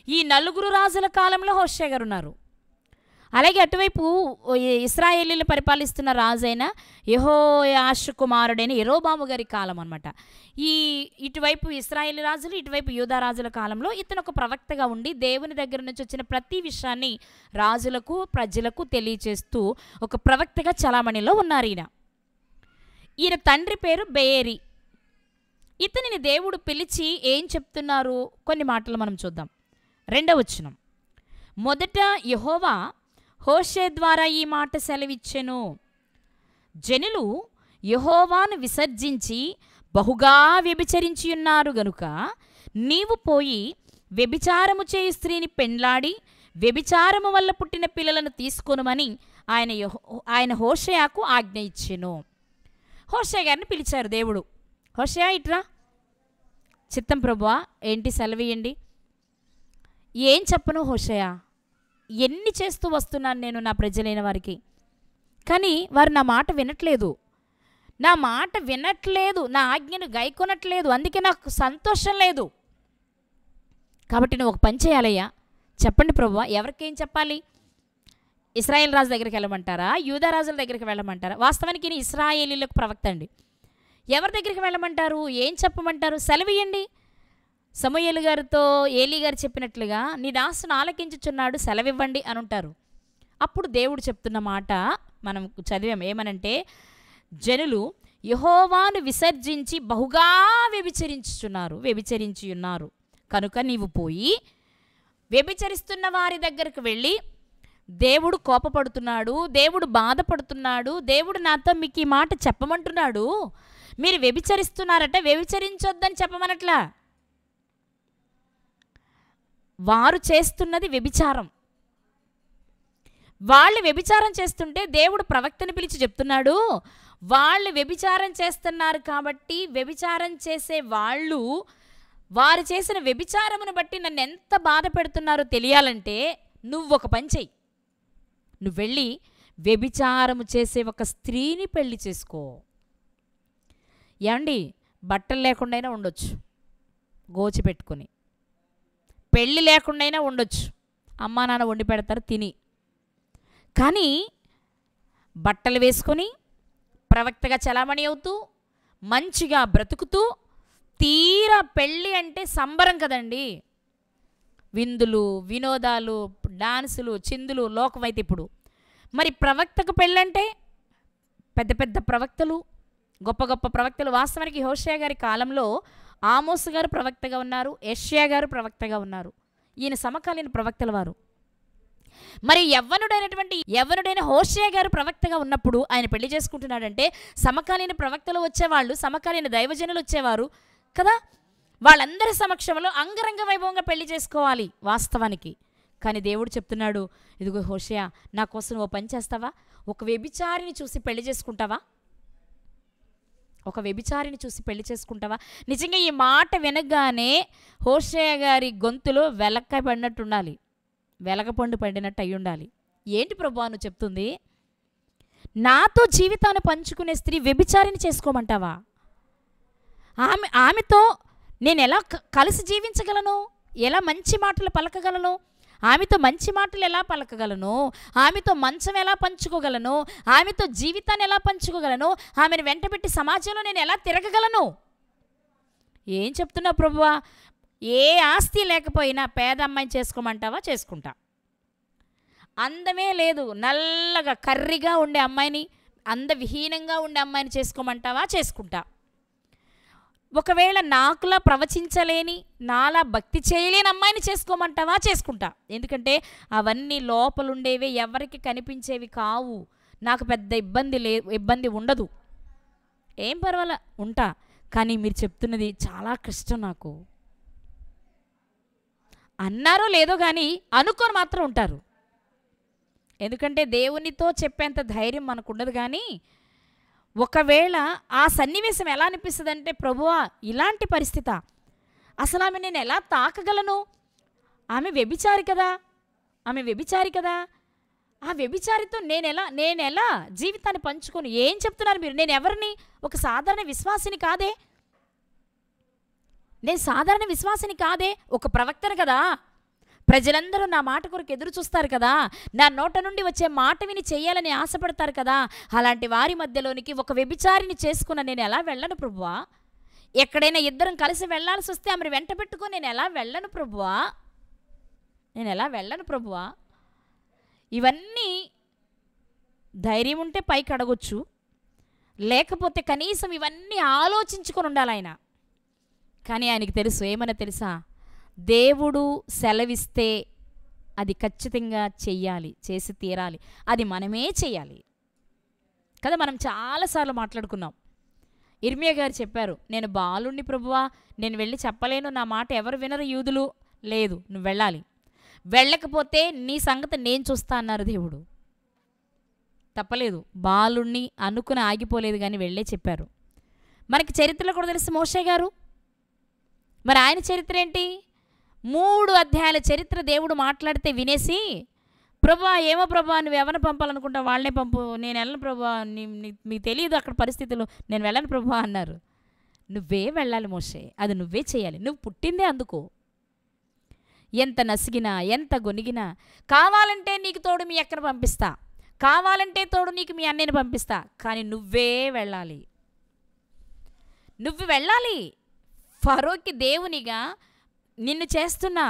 ఈ 4 రాజుల కాలంలో హోషేయ గారు ఉన్నారు. అలాగే అటువైపు ఇశ్రాయేలీలు పరిపాలిస్తున్న రాజైన యెహోయాషు కుమారుడైన యెరోబాము గారి కాలం అనమాట. ఇటువైపు ఇశ్రాయేలీ రాజులు, ఇటువైపు యూదా రాజుల కాలంలో ఇతను ఒక ప్రవక్తగా ఉండి దేవుని దగ్గర నుంచి వచ్చిన ప్రతి విషయాన్ని రాజులకు, ప్రజలకు తెలియచేస్తూ ఒక ప్రవక్తగా చలామణిలో ఉన్నారు. ఈయన తండ్రి పేరు బెయేరి. ఇతనిని దేవుడు పిలిచి ఏం చెప్తున్నారు, కొన్ని మాటలు మనం చూద్దాం. 2వ వచనం. మొదట యెహోవా హోషేయ ద్వారా ఈ మాట సెలవిచ్చెను, జనులు యెహోవాను విసర్జించి బహుగా వ్యభిచరించి ఉన్నారు గనుక నీవు పోయి వ్యభిచారము చేయు స్త్రీని పెండ్లాడి వ్యభిచారము వల్ల పుట్టిన పిల్లలను తీసుకొనుమని ఆయన హోషేయకు ఆజ్ఞ ఇచ్చెను. హోషేయ గారిని పిలిచారు దేవుడు. హోషేయ ఇట్రా, చిత్తం ప్రభువా, ఏంటి సెలవియండి. ఏం చెప్పను హోషేయ, ఎన్ని చేస్తూ వస్తున్నాను నేను నా ప్రజలైన వారికి, కానీ వారు నా మాట వినట్లేదు, నా ఆజ్ఞను గైకొనట్లేదు, అందుకే నాకు సంతోషం లేదు. కాబట్టి నువ్వు ఒక పని చేయాలయ్యా, చెప్పండి ప్రభువా, ఎవరికేం చెప్పాలి? ఇశ్రాయేల్ రాజు దగ్గరికి వెళ్ళమంటారా, యూదా రాజుల దగ్గరికి వెళ్ళమంటారా? వాస్తవానికి ఈయన ఇశ్రాయేలీలకు ప్రవక్త అండి. ఎవరి దగ్గరికి వెళ్ళమంటారు, ఏం చెప్పమంటారు? సెలవియండి. సమూయేలు గారితో ఏలీ గారు చెప్పినట్లుగా నీ దాసును ఆలకించుచున్నాడు, సెలవివ్వండి అని ఉంటారు. అప్పుడు దేవుడు చెప్తున్న మాట మనం చదివాం ఏమనంటే, జనులు యెహోవాను విసర్జించి బహుగా వ్యభిచరించి ఉన్నారు కనుక నీవు పోయి వ్యభిచరిస్తున్న వారి దగ్గరకు వెళ్ళి, దేవుడు కోపపడుతున్నాడు, దేవుడు బాధపడుతున్నాడు, దేవుడు నాతో మీకు ఈ మాట చెప్పమంటున్నాడు, మీరు వ్యభిచరిస్తున్నారట, వ్యభిచరించొద్దని చెప్పమనట్లా. వారు చేస్తున్నది వ్యభిచారం. వాళ్ళు వ్యభిచారం చేస్తుంటే దేవుడు ప్రవక్తని పిలిచి చెప్తున్నాడు, వాళ్ళు వ్యభిచారం చేస్తున్నారు కాబట్టి వ్యభిచారం చేసే వాళ్ళు వారు చేసిన వ్యభిచారమును బట్టి నన్ను ఎంత బాధ పెడుతున్నారో తెలియాలంటే నువ్వు ఒక పని చెయ్యి. నువ్వు వెళ్ళి వ్యభిచారము చేసే ఒక స్త్రీని పెళ్లి చేసుకో. ఏమండి, బట్టలు లేకుండా ఉండొచ్చు, గోచి పెట్టుకొని, పెళ్ళి లేకుండా ఉండొచ్చు, అమ్మా నాన్న వండి పెడతారు తిని, కానీ బట్టలు వేసుకొని ప్రవక్తగా చలామణి అవుతూ మంచిగా బ్రతుకుతూ, తీరా పెళ్ళి అంటే సంబరం కదండి, విందులు వినోదాలు డాన్సులు చిందులు లోకమైతే ఇప్పుడు. మరి ప్రవక్తకు పెళ్ళంటే పెద్ద పెద్ద ప్రవక్తలు, గొప్ప గొప్ప ప్రవక్తలు. వాస్తవానికి హోషేయ గారి కాలంలో ఆమోసు గారు ప్రవక్తగా ఉన్నారు, యెషయా గారు ప్రవక్తగా ఉన్నారు. ఈయన సమకాలీన ప్రవక్తల వారు. మరి యవ్వనుడైన హోషేయ గారు ప్రవక్తగా ఉన్నప్పుడు ఆయన పెళ్లి చేసుకుంటున్నాడంటే సమకాలీన ప్రవక్తలు వచ్చేవాళ్ళు, సమకాలీన దైవజనులు వచ్చేవారు కదా, వాళ్ళందరి సమక్షంలో అంగరంగ వైభవంగా పెళ్లి చేసుకోవాలి వాస్తవానికి. కానీ దేవుడు చెప్తున్నాడు, ఇదిగో హోషేయ, నా కోసం ఓ పని చేస్తావా? ఒక వ్యభిచారిని చూసి పెళ్లి చేసుకుంటావా? ఒక వ్యభిచారిని చూసి పెళ్లి చేసుకుంటావా? నిజంగా ఈ మాట వినగానే హోషేయ గారి గొంతులో వెలక్కాయ పడినట్టు ఉండాలి, వెలగపండు పండినట్టు అయి ఉండాలి. ఏంటి ప్రభువా నువ్వు చెప్తుంది? నాతో జీవితాన్ని పంచుకునే స్త్రీ వ్యభిచారిని చేసుకోమంటావా? ఆమెతో నేను ఎలా కలిసి జీవించగలను? ఎలా మంచి మాటలు పలకగలను? ఆమెతో మంచి మాటలు ఎలా పలకగలను? ఆమెతో మంచం ఎలా పంచుకోగలను? ఆమెతో జీవితాన్ని ఎలా పంచుకోగలను? ఆమెను వెంటబెట్టి సమాజంలో నేను ఎలా తిరగగలను? ఏం చెప్తున్నావు ప్రభువా? ఏ ఆస్తి లేకపోయినా పేద అమ్మాయిని చేసుకోమంటావా? చేసుకుంటా. అందమే లేదు, నల్లగా కర్రిగా ఉండే అమ్మాయిని, అందవిహీనంగా ఉండే అమ్మాయిని చేసుకోమంటావా? చేసుకుంటా. ఒకవేళ నాకులా ప్రవచించలేని, నాలా భక్తి చేయలేని అమ్మాయిని చేసుకోమంటావా? చేసుకుంటా. ఎందుకంటే అవన్నీ లోపలుండేవే, ఎవరికి కనిపించేవి కావు. నాకు పెద్ద ఇబ్బంది ఉండదు, ఏం పర్వాలే, ఉంటా. కానీ మీరు చెప్తున్నది చాలా కష్టం నాకు అన్నారో లేదో కానీ అనుకొని మాత్రం ఉంటారు. ఎందుకంటే దేవునితో చెప్పేంత ధైర్యం మనకు ఉండదు. కానీ ఒకవేళ ఆ సన్నివేశం ఎలా అనిపిస్తుంది అంటే, ప్రభువా ఇలాంటి పరిస్థితి, అసలు ఆమె నేను ఎలా తాకగలను? ఆమె వ్యభిచారి కదా, ఆ వ్యభిచారితో నేనెలా జీవితాన్ని పంచుకొని? ఏం చెప్తున్నారు మీరు? నేను ఎవరిని? ఒక సాధారణ విశ్వాసిని కాదే, ఒక ప్రవక్తను కదా. ప్రజలందరూ నా మాట కొరకు ఎదురు చూస్తారు కదా, నా నోట నుండి వచ్చే మాట విని చెయ్యాలని ఆశపడతారు కదా. అలాంటి వారి మధ్యలోనికి ఒక వ్యభిచారిని చేసుకున్న నేను ఎలా వెళ్ళను ప్రభువా? ఎక్కడైనా ఇద్దరం కలిసి వెళ్ళాల్సి వస్తే ఆమెను వెంట పెట్టుకొని నేను ఎలా వెళ్ళను ప్రభువా? ఇవన్నీ ధైర్యం ఉంటే పైకి అడగొచ్చు, లేకపోతే కనీసం ఇవన్నీ ఆలోచించుకొని ఉండాలి ఆయన. కానీ ఆయనకి తెలుసు, ఏమన్నా తెలుసా? దేవుడు సెలవిస్తే అది ఖచ్చితంగా చెయ్యాలి, చేసి తీరాలి. అది మనమే చెయ్యాలి కదా. మనం చాలాసార్లు మాట్లాడుకున్నాం. ఇర్మియా గారు చెప్పారు, నేను బాలుణ్ణి ప్రభువా, నేను వెళ్ళి చెప్పలేను, నా మాట ఎవరు వినరు యూదులు. లేదు, నువ్వు వెళ్ళాలి, వెళ్ళకపోతే నీ సంగతి నేను చూస్తా అన్నారు దేవుడు. తప్పలేదు, బాలుణ్ణి అనుకుని ఆగిపోలేదు, కానీ వెళ్ళే చెప్పారు. మనకి చరిత్రలో కూడా తెలుసు మోషే గారు. మరి ఆయన చరిత్ర ఏంటి? 3 అధ్యాయాల చరిత్ర దేవుడు మాట్లాడితే వినేసి, ప్రభువా ఏమో ప్రభువా, నువ్వు ఎవరిని పంపాలనుకుంటా వాళ్ళనే పంపు, నేను వెళ్ళను ప్రభువా, మీకు తెలియదు అక్కడ పరిస్థితులు, నేను వెళ్ళను ప్రభువా అన్నారు. నువ్వే వెళ్ళాలి మోషే, అది నువ్వే చేయాలి, నువ్వు పుట్టిందే అందుకో. ఎంత నసిగినా ఎంత గొనిగినా, కావాలంటే నీకు తోడు మీ అక్కను పంపిస్తా, కావాలంటే తోడు నీకు మీ అన్నయ్యని పంపిస్తా, కానీ నువ్వే వెళ్ళాలి. ఫరోకి దేవునిగా నిన్ను చేస్తున్నా,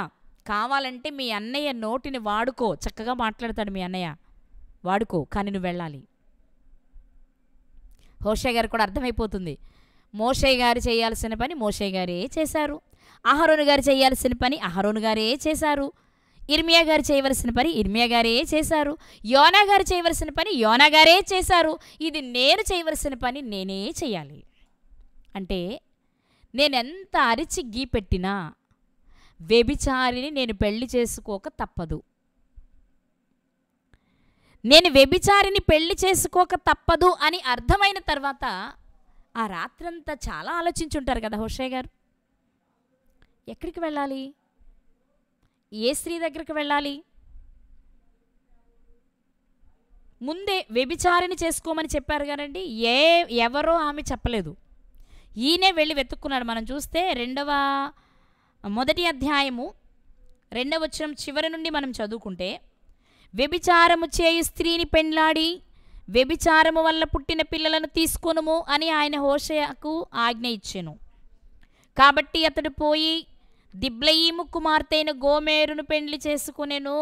కావాలంటే మీ అన్నయ్య నోటిని వాడుకో, చక్కగా మాట్లాడతాడు మీ అన్నయ్య, వాడుకో, కానీ నువ్వు వెళ్ళాలి. హోషే గారు కూడా అర్థమైపోతుంది. మోషే గారు చేయాల్సిన పని మోషే గారే చేశారు, అహరోను గారు చేయాల్సిన పని అహరోను గారే చేశారు, ఇర్మియా గారు చేయవలసిన పని ఇర్మియా గారే చేశారు, యోనా గారు చేయవలసిన పని యోనా గారే చేశారు. ఇది నేను చేయవలసిన పని నేనే చేయాలి. అంటే నేనెంత అరిచి గీ పెట్టినా వ్యభిచారిని నేను పెళ్లి చేసుకోక తప్పదు. నేను వ్యభిచారిని పెళ్లి చేసుకోక తప్పదు అని అర్థమైన తర్వాత ఆ రాత్రంతా చాలా ఆలోచించుంటారు కదా హోషే గారు. ఎక్కడికి వెళ్ళాలి, ఏ స్త్రీ దగ్గరికి వెళ్ళాలి? ముందే వ్యభిచారిని చేసుకోమని చెప్పారు కదండి. ఎవరో ఆమె చెప్పలేదు, ఈయనే వెళ్ళి వెతుక్కున్నాడు. మనం చూస్తే మొదటి అధ్యాయము 2వ వచనం చివరి నుండి మనం చదువుకుంటే, వ్యభిచారము చేయు స్త్రీని పెండ్లాడి వ్యభిచారము వల్ల పుట్టిన పిల్లలను తీసుకొనుము అని ఆయన హోషేయకు ఆజ్ఞ ఇచ్చెను. కాబట్టి అతడు పోయి దిబ్లయీము కుమార్తె అయిన గోమెరును పెండ్లి చేసుకునేను.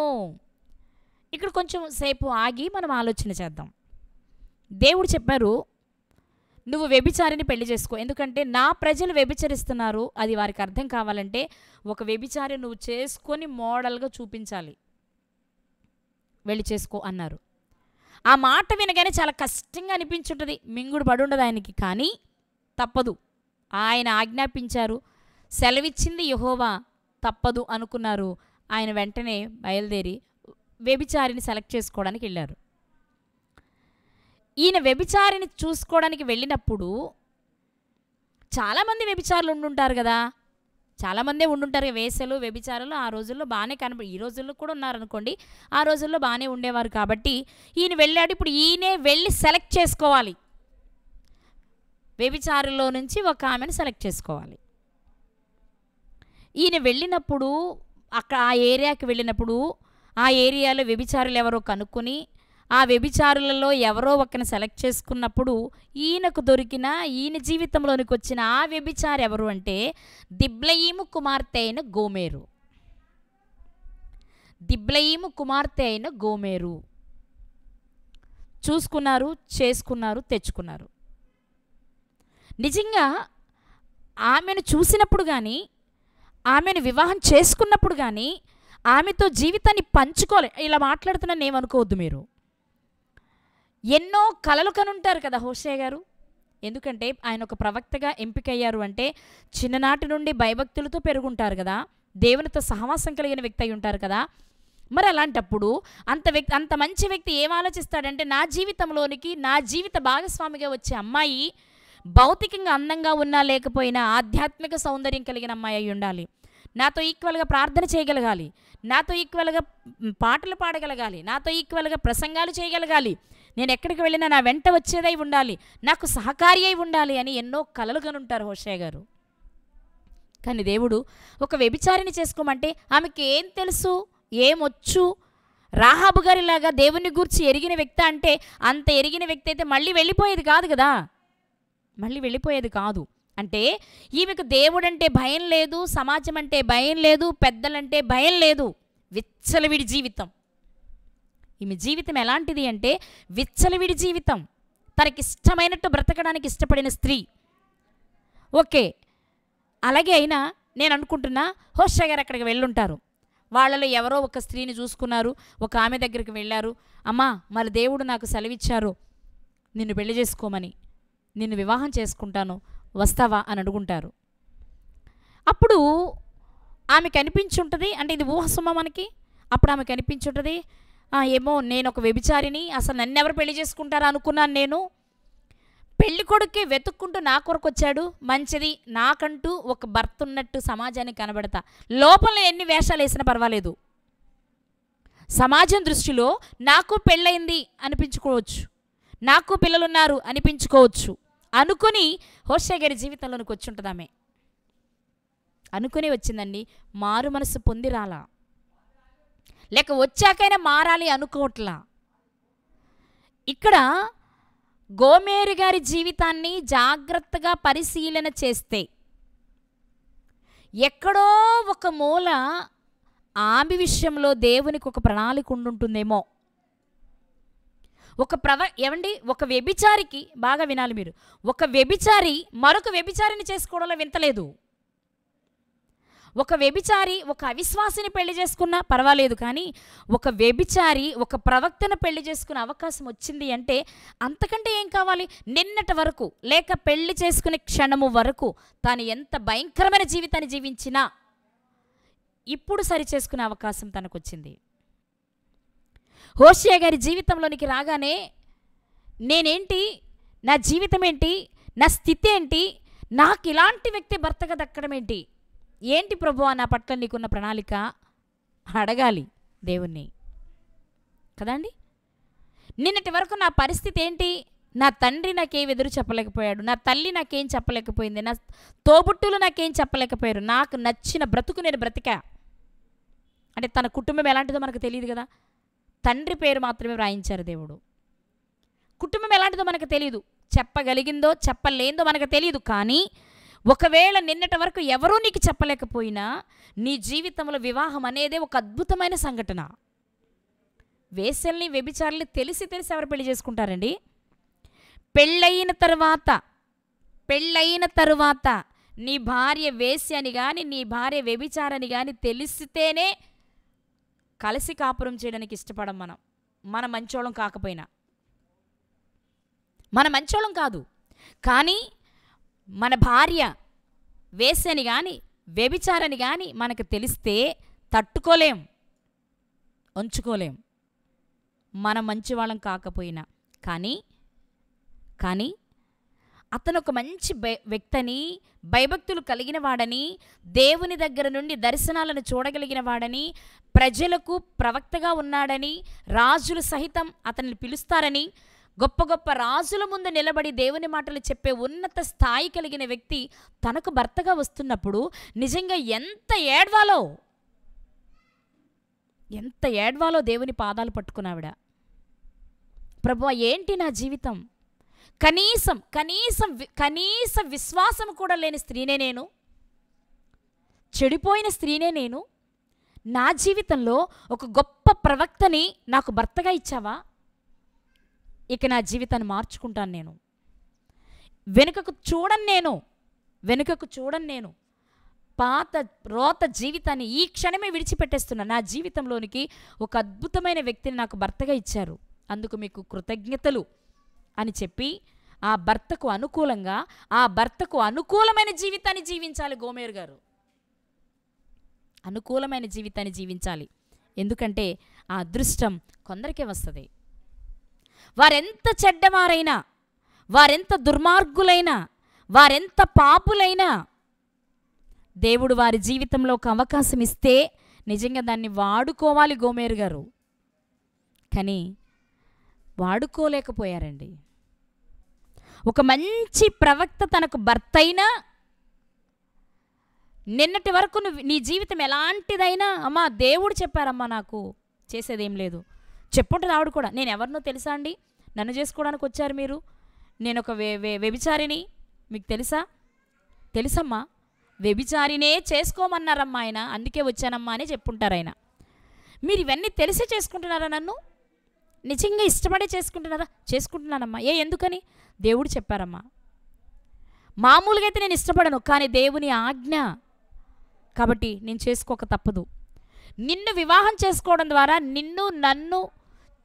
ఇక్కడ కొంచెం సేపు ఆగి మనం ఆలోచన చేద్దాం. దేవుడు చెప్పారు, నువ్వు వ్యభిచారిని పెళ్లి చేసుకో, ఎందుకంటే నా ప్రజలు వ్యభిచరిస్తున్నారు, అది వారికి అర్థం కావాలంటే ఒక వ్యభిచారి నువ్వు చేసుకొని మోడల్గా చూపించాలి, వెళ్ళి చేసుకో అన్నారు. ఆ మాట వినగానే చాలా కష్టంగా అనిపించుంటుంది, మింగుడు పడుండదు ఆయనకి, కానీ తప్పదు. ఆయన ఆజ్ఞాపించారు, సెలవిచ్చింది యెహోవా, తప్పదు అనుకున్నారు. ఆయన వెంటనే బయలుదేరి వ్యభిచారిని సెలెక్ట్ చేసుకోవడానికి వెళ్ళారు. ఈయన వ్యభిచారిని చూసుకోవడానికి వెళ్ళినప్పుడు చాలామంది వ్యభిచారులు ఉండుంటారు కదా, చాలామందే ఉండుంటారు. వేసలు వ్యభిచారులు ఆ రోజుల్లో బాగానే ఈ రోజుల్లో కూడా ఉన్నారనుకోండి, ఆ రోజుల్లో బాగానే ఉండేవారు. కాబట్టి ఈయన వెళ్ళాడు. ఇప్పుడు ఈయనే వెళ్ళి సెలెక్ట్ చేసుకోవాలి, వ్యభిచారుల్లో నుంచి ఒక ఆమెను సెలెక్ట్ చేసుకోవాలి. ఈయన వెళ్ళినప్పుడు అక్కడ ఆ ఏరియాకి వెళ్ళినప్పుడు ఆ ఏరియాలో వ్యభిచారులు ఎవరో కనుక్కొని ఆ వ్యభిచారులలో ఎవరో ఒకరిని సెలెక్ట్ చేసుకున్నప్పుడు ఈయనకు దొరికిన, ఈయన జీవితంలోనికి వచ్చిన ఆ వ్యభిచారి ఎవరు అంటే దిబ్లయీము కుమార్తె అయిన గోమెరు. దిబ్లయీము కుమార్తె అయిన గోమెరు చూసుకున్నారు, చేసుకున్నారు, తెచ్చుకున్నారు. నిజంగా ఆమెను చూసినప్పుడు కానీ, ఆమెను వివాహం చేసుకున్నప్పుడు కానీ ఆమెతో జీవితాన్ని పంచుకోలే. ఇలా మాట్లాడుతున్నాను ఏమనుకోవద్దు మీరు. ఎన్నో కలలు కనుంటారు కదా హోషే గారు. ఎందుకంటే ఆయన ఒక ప్రవక్తగా ఎంపికయ్యారు అంటే చిన్ననాటి నుండి భయభక్తులతో పెరుగుంటారు కదా, దేవునితో సహవాసం కలిగిన వ్యక్తి అయి ఉంటారు కదా. మరి అలాంటప్పుడు అంత మంచి వ్యక్తి ఏం ఆలోచిస్తాడంటే, నా జీవితంలోనికి నా జీవిత భాగస్వామిగా వచ్చే అమ్మాయి భౌతికంగా అందంగా ఉన్నా లేకపోయినా ఆధ్యాత్మిక సౌందర్యం కలిగిన అమ్మాయి అయి ఉండాలి, నాతో ఈక్వల్గా ప్రార్థన చేయగలగాలి, నాతో ఈక్వల్గా పాటలు పాడగలగాలి, నాతో ఈక్వల్గా ప్రసంగాలు చేయగలగాలి, నేను ఎక్కడికి వెళ్ళినా నా వెంట వచ్చేదై ఉండాలి, నాకు సహకారి అయి ఉండాలి అని ఎన్నో కలలు కనుంటారు హోషే గారు. కానీ దేవుడు ఒక వ్యభిచారిని చేసుకోమంటే ఆమెకి ఏం తెలుసు, ఏమొచ్చు? రాహాబు గారిలాగా దేవుని గూర్చి ఎరిగిన వ్యక్తి అంటే, అంత ఎరిగిన వ్యక్తి అయితే మళ్ళీ వెళ్ళిపోయేది కాదు కదా, మళ్ళీ వెళ్ళిపోయేది కాదు. అంటే ఈమెకు దేవుడంటే భయం లేదు, సమాజం అంటే భయం లేదు, పెద్దలంటే భయం లేదు. విచ్చలవిడి జీవితం. ఈమె జీవితం ఎలాంటిది అంటే విచ్చలవిడి జీవితం. తనకిష్టమైనట్టు బ్రతకడానికి ఇష్టపడిన స్త్రీ. ఓకే, అలాగే అయినా నేను అనుకుంటున్నా హోషే గారు అక్కడికి వెళ్ళుంటారు. వాళ్ళలో ఎవరో ఒక స్త్రీని చూసుకున్నారు, ఒక ఆమె దగ్గరికి వెళ్ళారు. అమ్మా, మరి దేవుడు నాకు సెలవిచ్చారు నిన్ను పెళ్లి చేసుకోమని, నిన్ను వివాహం చేసుకుంటాను, వస్తావా అని అడుగుంటారు. అప్పుడు ఆమె కనిపించుంటుంది, అంటే ఇది ఊహసుమ మనకి. అప్పుడు ఆమె కనిపించుంటుంది, ఏమో నేను ఒక వ్యభిచారిని, అసలు నన్ను ఎవరు పెళ్లి చేసుకుంటారా అనుకున్నాను నేను. పెళ్లి కొడుకే వెతుక్కుంటూ నా కొరకు వచ్చాడు, మంచిది, నాకంటూ ఒక భర్త ఉన్నట్టు సమాజానికి కనబడతా. లోపల ఎన్ని వేషాలు వేసినా పర్వాలేదు, సమాజం దృష్టిలో నాకు పెళ్ళయింది అనిపించుకోవచ్చు, నాకు పిల్లలున్నారు అనిపించుకోవచ్చు అనుకుని హోషే గారి జీవితంలోనికి వచ్చి ఉంటుంది ఆమె. అనుకుని వచ్చిందండి, మారు మనసు పొంది రాలా, లేక వచ్చాకైనా మారాలి అనుకోవట్లా. ఇక్కడ గోమెరు గారి జీవితాన్ని జాగ్రత్తగా పరిశీలన చేస్తే ఎక్కడో ఒక మూల ఆమె విషయంలో దేవునికి ఒక ప్రణాళిక ఉండుంటుందేమో. ఏమండి, ఒక వ్యభిచారికి, బాగా వినాలి మీరు, ఒక వ్యభిచారి మరొక వ్యభిచారిని చేసుకోవడంలో వింతలేదు. ఒక వ్యభిచారి ఒక అవిశ్వాసిని పెళ్లి చేసుకున్నా పర్వాలేదు, కానీ ఒక వ్యభిచారి ఒక ప్రవక్తను పెళ్లి చేసుకునే అవకాశం వచ్చింది అంటే అంతకంటే ఏం కావాలి? నిన్నటి వరకు లేక పెళ్లి చేసుకునే క్షణము వరకు తాను ఎంత భయంకరమైన జీవితాన్ని జీవించినా ఇప్పుడు సరి చేసుకునే అవకాశం తనకు వచ్చింది. హోషేయ గారి జీవితంలోనికి రాగానే నేనేంటి, నా జీవితం ఏంటి, నా స్థితి ఏంటి, నాకు ఇలాంటి వ్యక్తి భర్తగా దక్కడం ఏంటి, ఏంటి ప్రభువా నా పట్ల నీకున్న ప్రణాళిక అడగాలి దేవుణ్ణి కదండి. నిన్నటి వరకు నా పరిస్థితి ఏంటి, నా తండ్రి నాకేం ఎదురు చెప్పలేకపోయాడు, నా తల్లి నాకేం చెప్పలేకపోయింది, నా తోబుట్టులు నాకేం చెప్పలేకపోయారు, నాకు నచ్చిన బ్రతుకు నేను బ్రతికా. అంటే తన కుటుంబం ఎలాంటిదో మనకు తెలియదు కదా, తండ్రి పేరు మాత్రమే వ్రాయించారు దేవుడు. కుటుంబం ఎలాంటిదో మనకు తెలియదు, చెప్పగలిగిందో చెప్పలేందో మనకు తెలియదు. కానీ ఒకవేళ నిన్నటి వరకు ఎవరూ నీకు చెప్పలేకపోయినా నీ జీవితంలో వివాహం అనేదే ఒక అద్భుతమైన సంఘటన. వేశ్యల్ని వ్యభిచారుల్ని తెలిసి ఎవరు పెళ్లి చేసుకుంటారండి? పెళ్ళయిన తరువాత నీ భార్య వేశ్య అని కానీ నీ భార్య వ్యభిచారని కానీ తెలిసితేనే కలిసి కాపురం చేయడానికి ఇష్టపడం. మన మంచోళం కాకపోయినా, మన మంచోళం కాదు, కానీ మన భార్య వేశ్యని కానీ వ్యభిచారని కానీ మనకు తెలిస్తే తట్టుకోలేం, ఉంచుకోలేం, మన మంచివాళ్ళం కాకపోయినా. కానీ అతను ఒక మంచి వ్యక్తిని, భయభక్తులు కలిగిన వాడని, దేవుని దగ్గర నుండి దర్శనాలను చూడగలిగిన వాడని, ప్రజలకు ప్రవక్తగా ఉన్నాడని, రాజులు సహితం అతన్ని పిలుస్తారని, గొప్ప గొప్ప రాజుల ముందు నిలబడి దేవుని మాటలు చెప్పే ఉన్నత స్థాయి కలిగిన వ్యక్తి తనకు భర్తగా వస్తున్నప్పుడు నిజంగా ఎంత ఏడ్వాలో దేవుని పాదాలు పట్టుకున్నావిడ. ప్రభువా ఏంటి నా జీవితం, కనీస విశ్వాసం కూడా లేని స్త్రీనే నేను, చెడిపోయిన స్త్రీనే నేను, నా జీవితంలో ఒక గొప్ప ప్రవక్తని నాకు భర్తగా ఇచ్చావా, ఇక నా జీవితాన్ని మార్చుకుంటాను నేను, వెనుకకు చూడను నేను, పాత రోత జీవితాన్ని ఈ క్షణమే విడిచిపెట్టేస్తున్నా, నా జీవితంలోనికి ఒక అద్భుతమైన వ్యక్తిని నాకు భర్తగా ఇచ్చారు, అందుకు మీకు కృతజ్ఞతలు అని చెప్పి ఆ భర్తకు అనుకూలమైన జీవితాన్ని జీవించాలి. గోమేర్ గారు అనుకూలమైన జీవితాన్ని జీవించాలి. ఎందుకంటే ఆ అదృష్టం కొందరికే వస్తుంది. వారెంత చెడ్డవారైనా, వారెంత దుర్మార్గులైనా, వారెంత పాపులైనా దేవుడు వారి జీవితంలో ఒక అవకాశం ఇస్తే నిజంగా దాన్ని వాడుకోవాలి గోమేర్ గారు. కానీ వాడుకోలేకపోయారండి. ఒక మంచి ప్రవక్త తనకు భర్త అయినా నిన్నటి వరకు నీ జీవితం ఎలాంటిదైనా, అమ్మా దేవుడు చెప్పారమ్మా నాకు చేసేదేం లేదు చెప్పుంటుంది ఆవిడ కూడా. నేను ఎవరినో తెలుసా అండి, నన్ను చేసుకోవడానికి వచ్చారు మీరు, నేను ఒక వ్యభిచారిని మీకు తెలుసమ్మా, వ్యభిచారినే చేసుకోమన్నారమ్మా ఆయన, అందుకే వచ్చానమ్మా అని చెప్పుంటారు ఆయన. మీరు ఇవన్నీ తెలిసే చేసుకుంటున్నారా, నన్ను నిజంగా ఇష్టపడే చేసుకుంటున్నానమ్మా. ఎందుకని? దేవుడు చెప్పారమ్మా. మామూలుగా అయితే నేను ఇష్టపడను, కానీ దేవుని ఆజ్ఞ కాబట్టి నేను చేసుకోక తప్పదు. నిన్ను వివాహం చేసుకోవడం ద్వారా నన్ను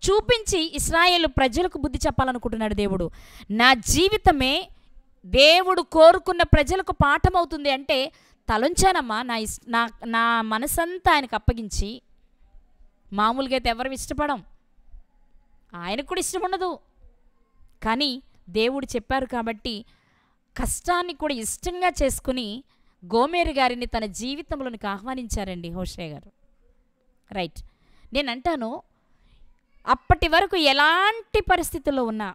చూపించి ఇశ్రాయేలు ప్రజలకు బుద్ధి చెప్పాలనుకుంటున్నాడు దేవుడు. నా జీవితమే దేవుడు కోరుకున్న ప్రజలకు పాఠం అవుతుంది అంటే తలంచానమ్మా. నా మనసంతా ఆయనకు అప్పగించి, మామూలుగా అయితే ఎవరు ఇష్టపడం, ఆయనకు కూడా ఇష్టం ఉండదు, కానీ దేవుడు చెప్పారు కాబట్టి కష్టాన్ని కూడా ఇష్టంగా చేసుకుని గోమేరు గారిని తన జీవితంలోనికి ఆహ్వానించారండి హోషేయ గారు. రైట్, నేను అంటాను అప్పటి వరకు ఎలాంటి పరిస్థితుల్లో ఉన్నా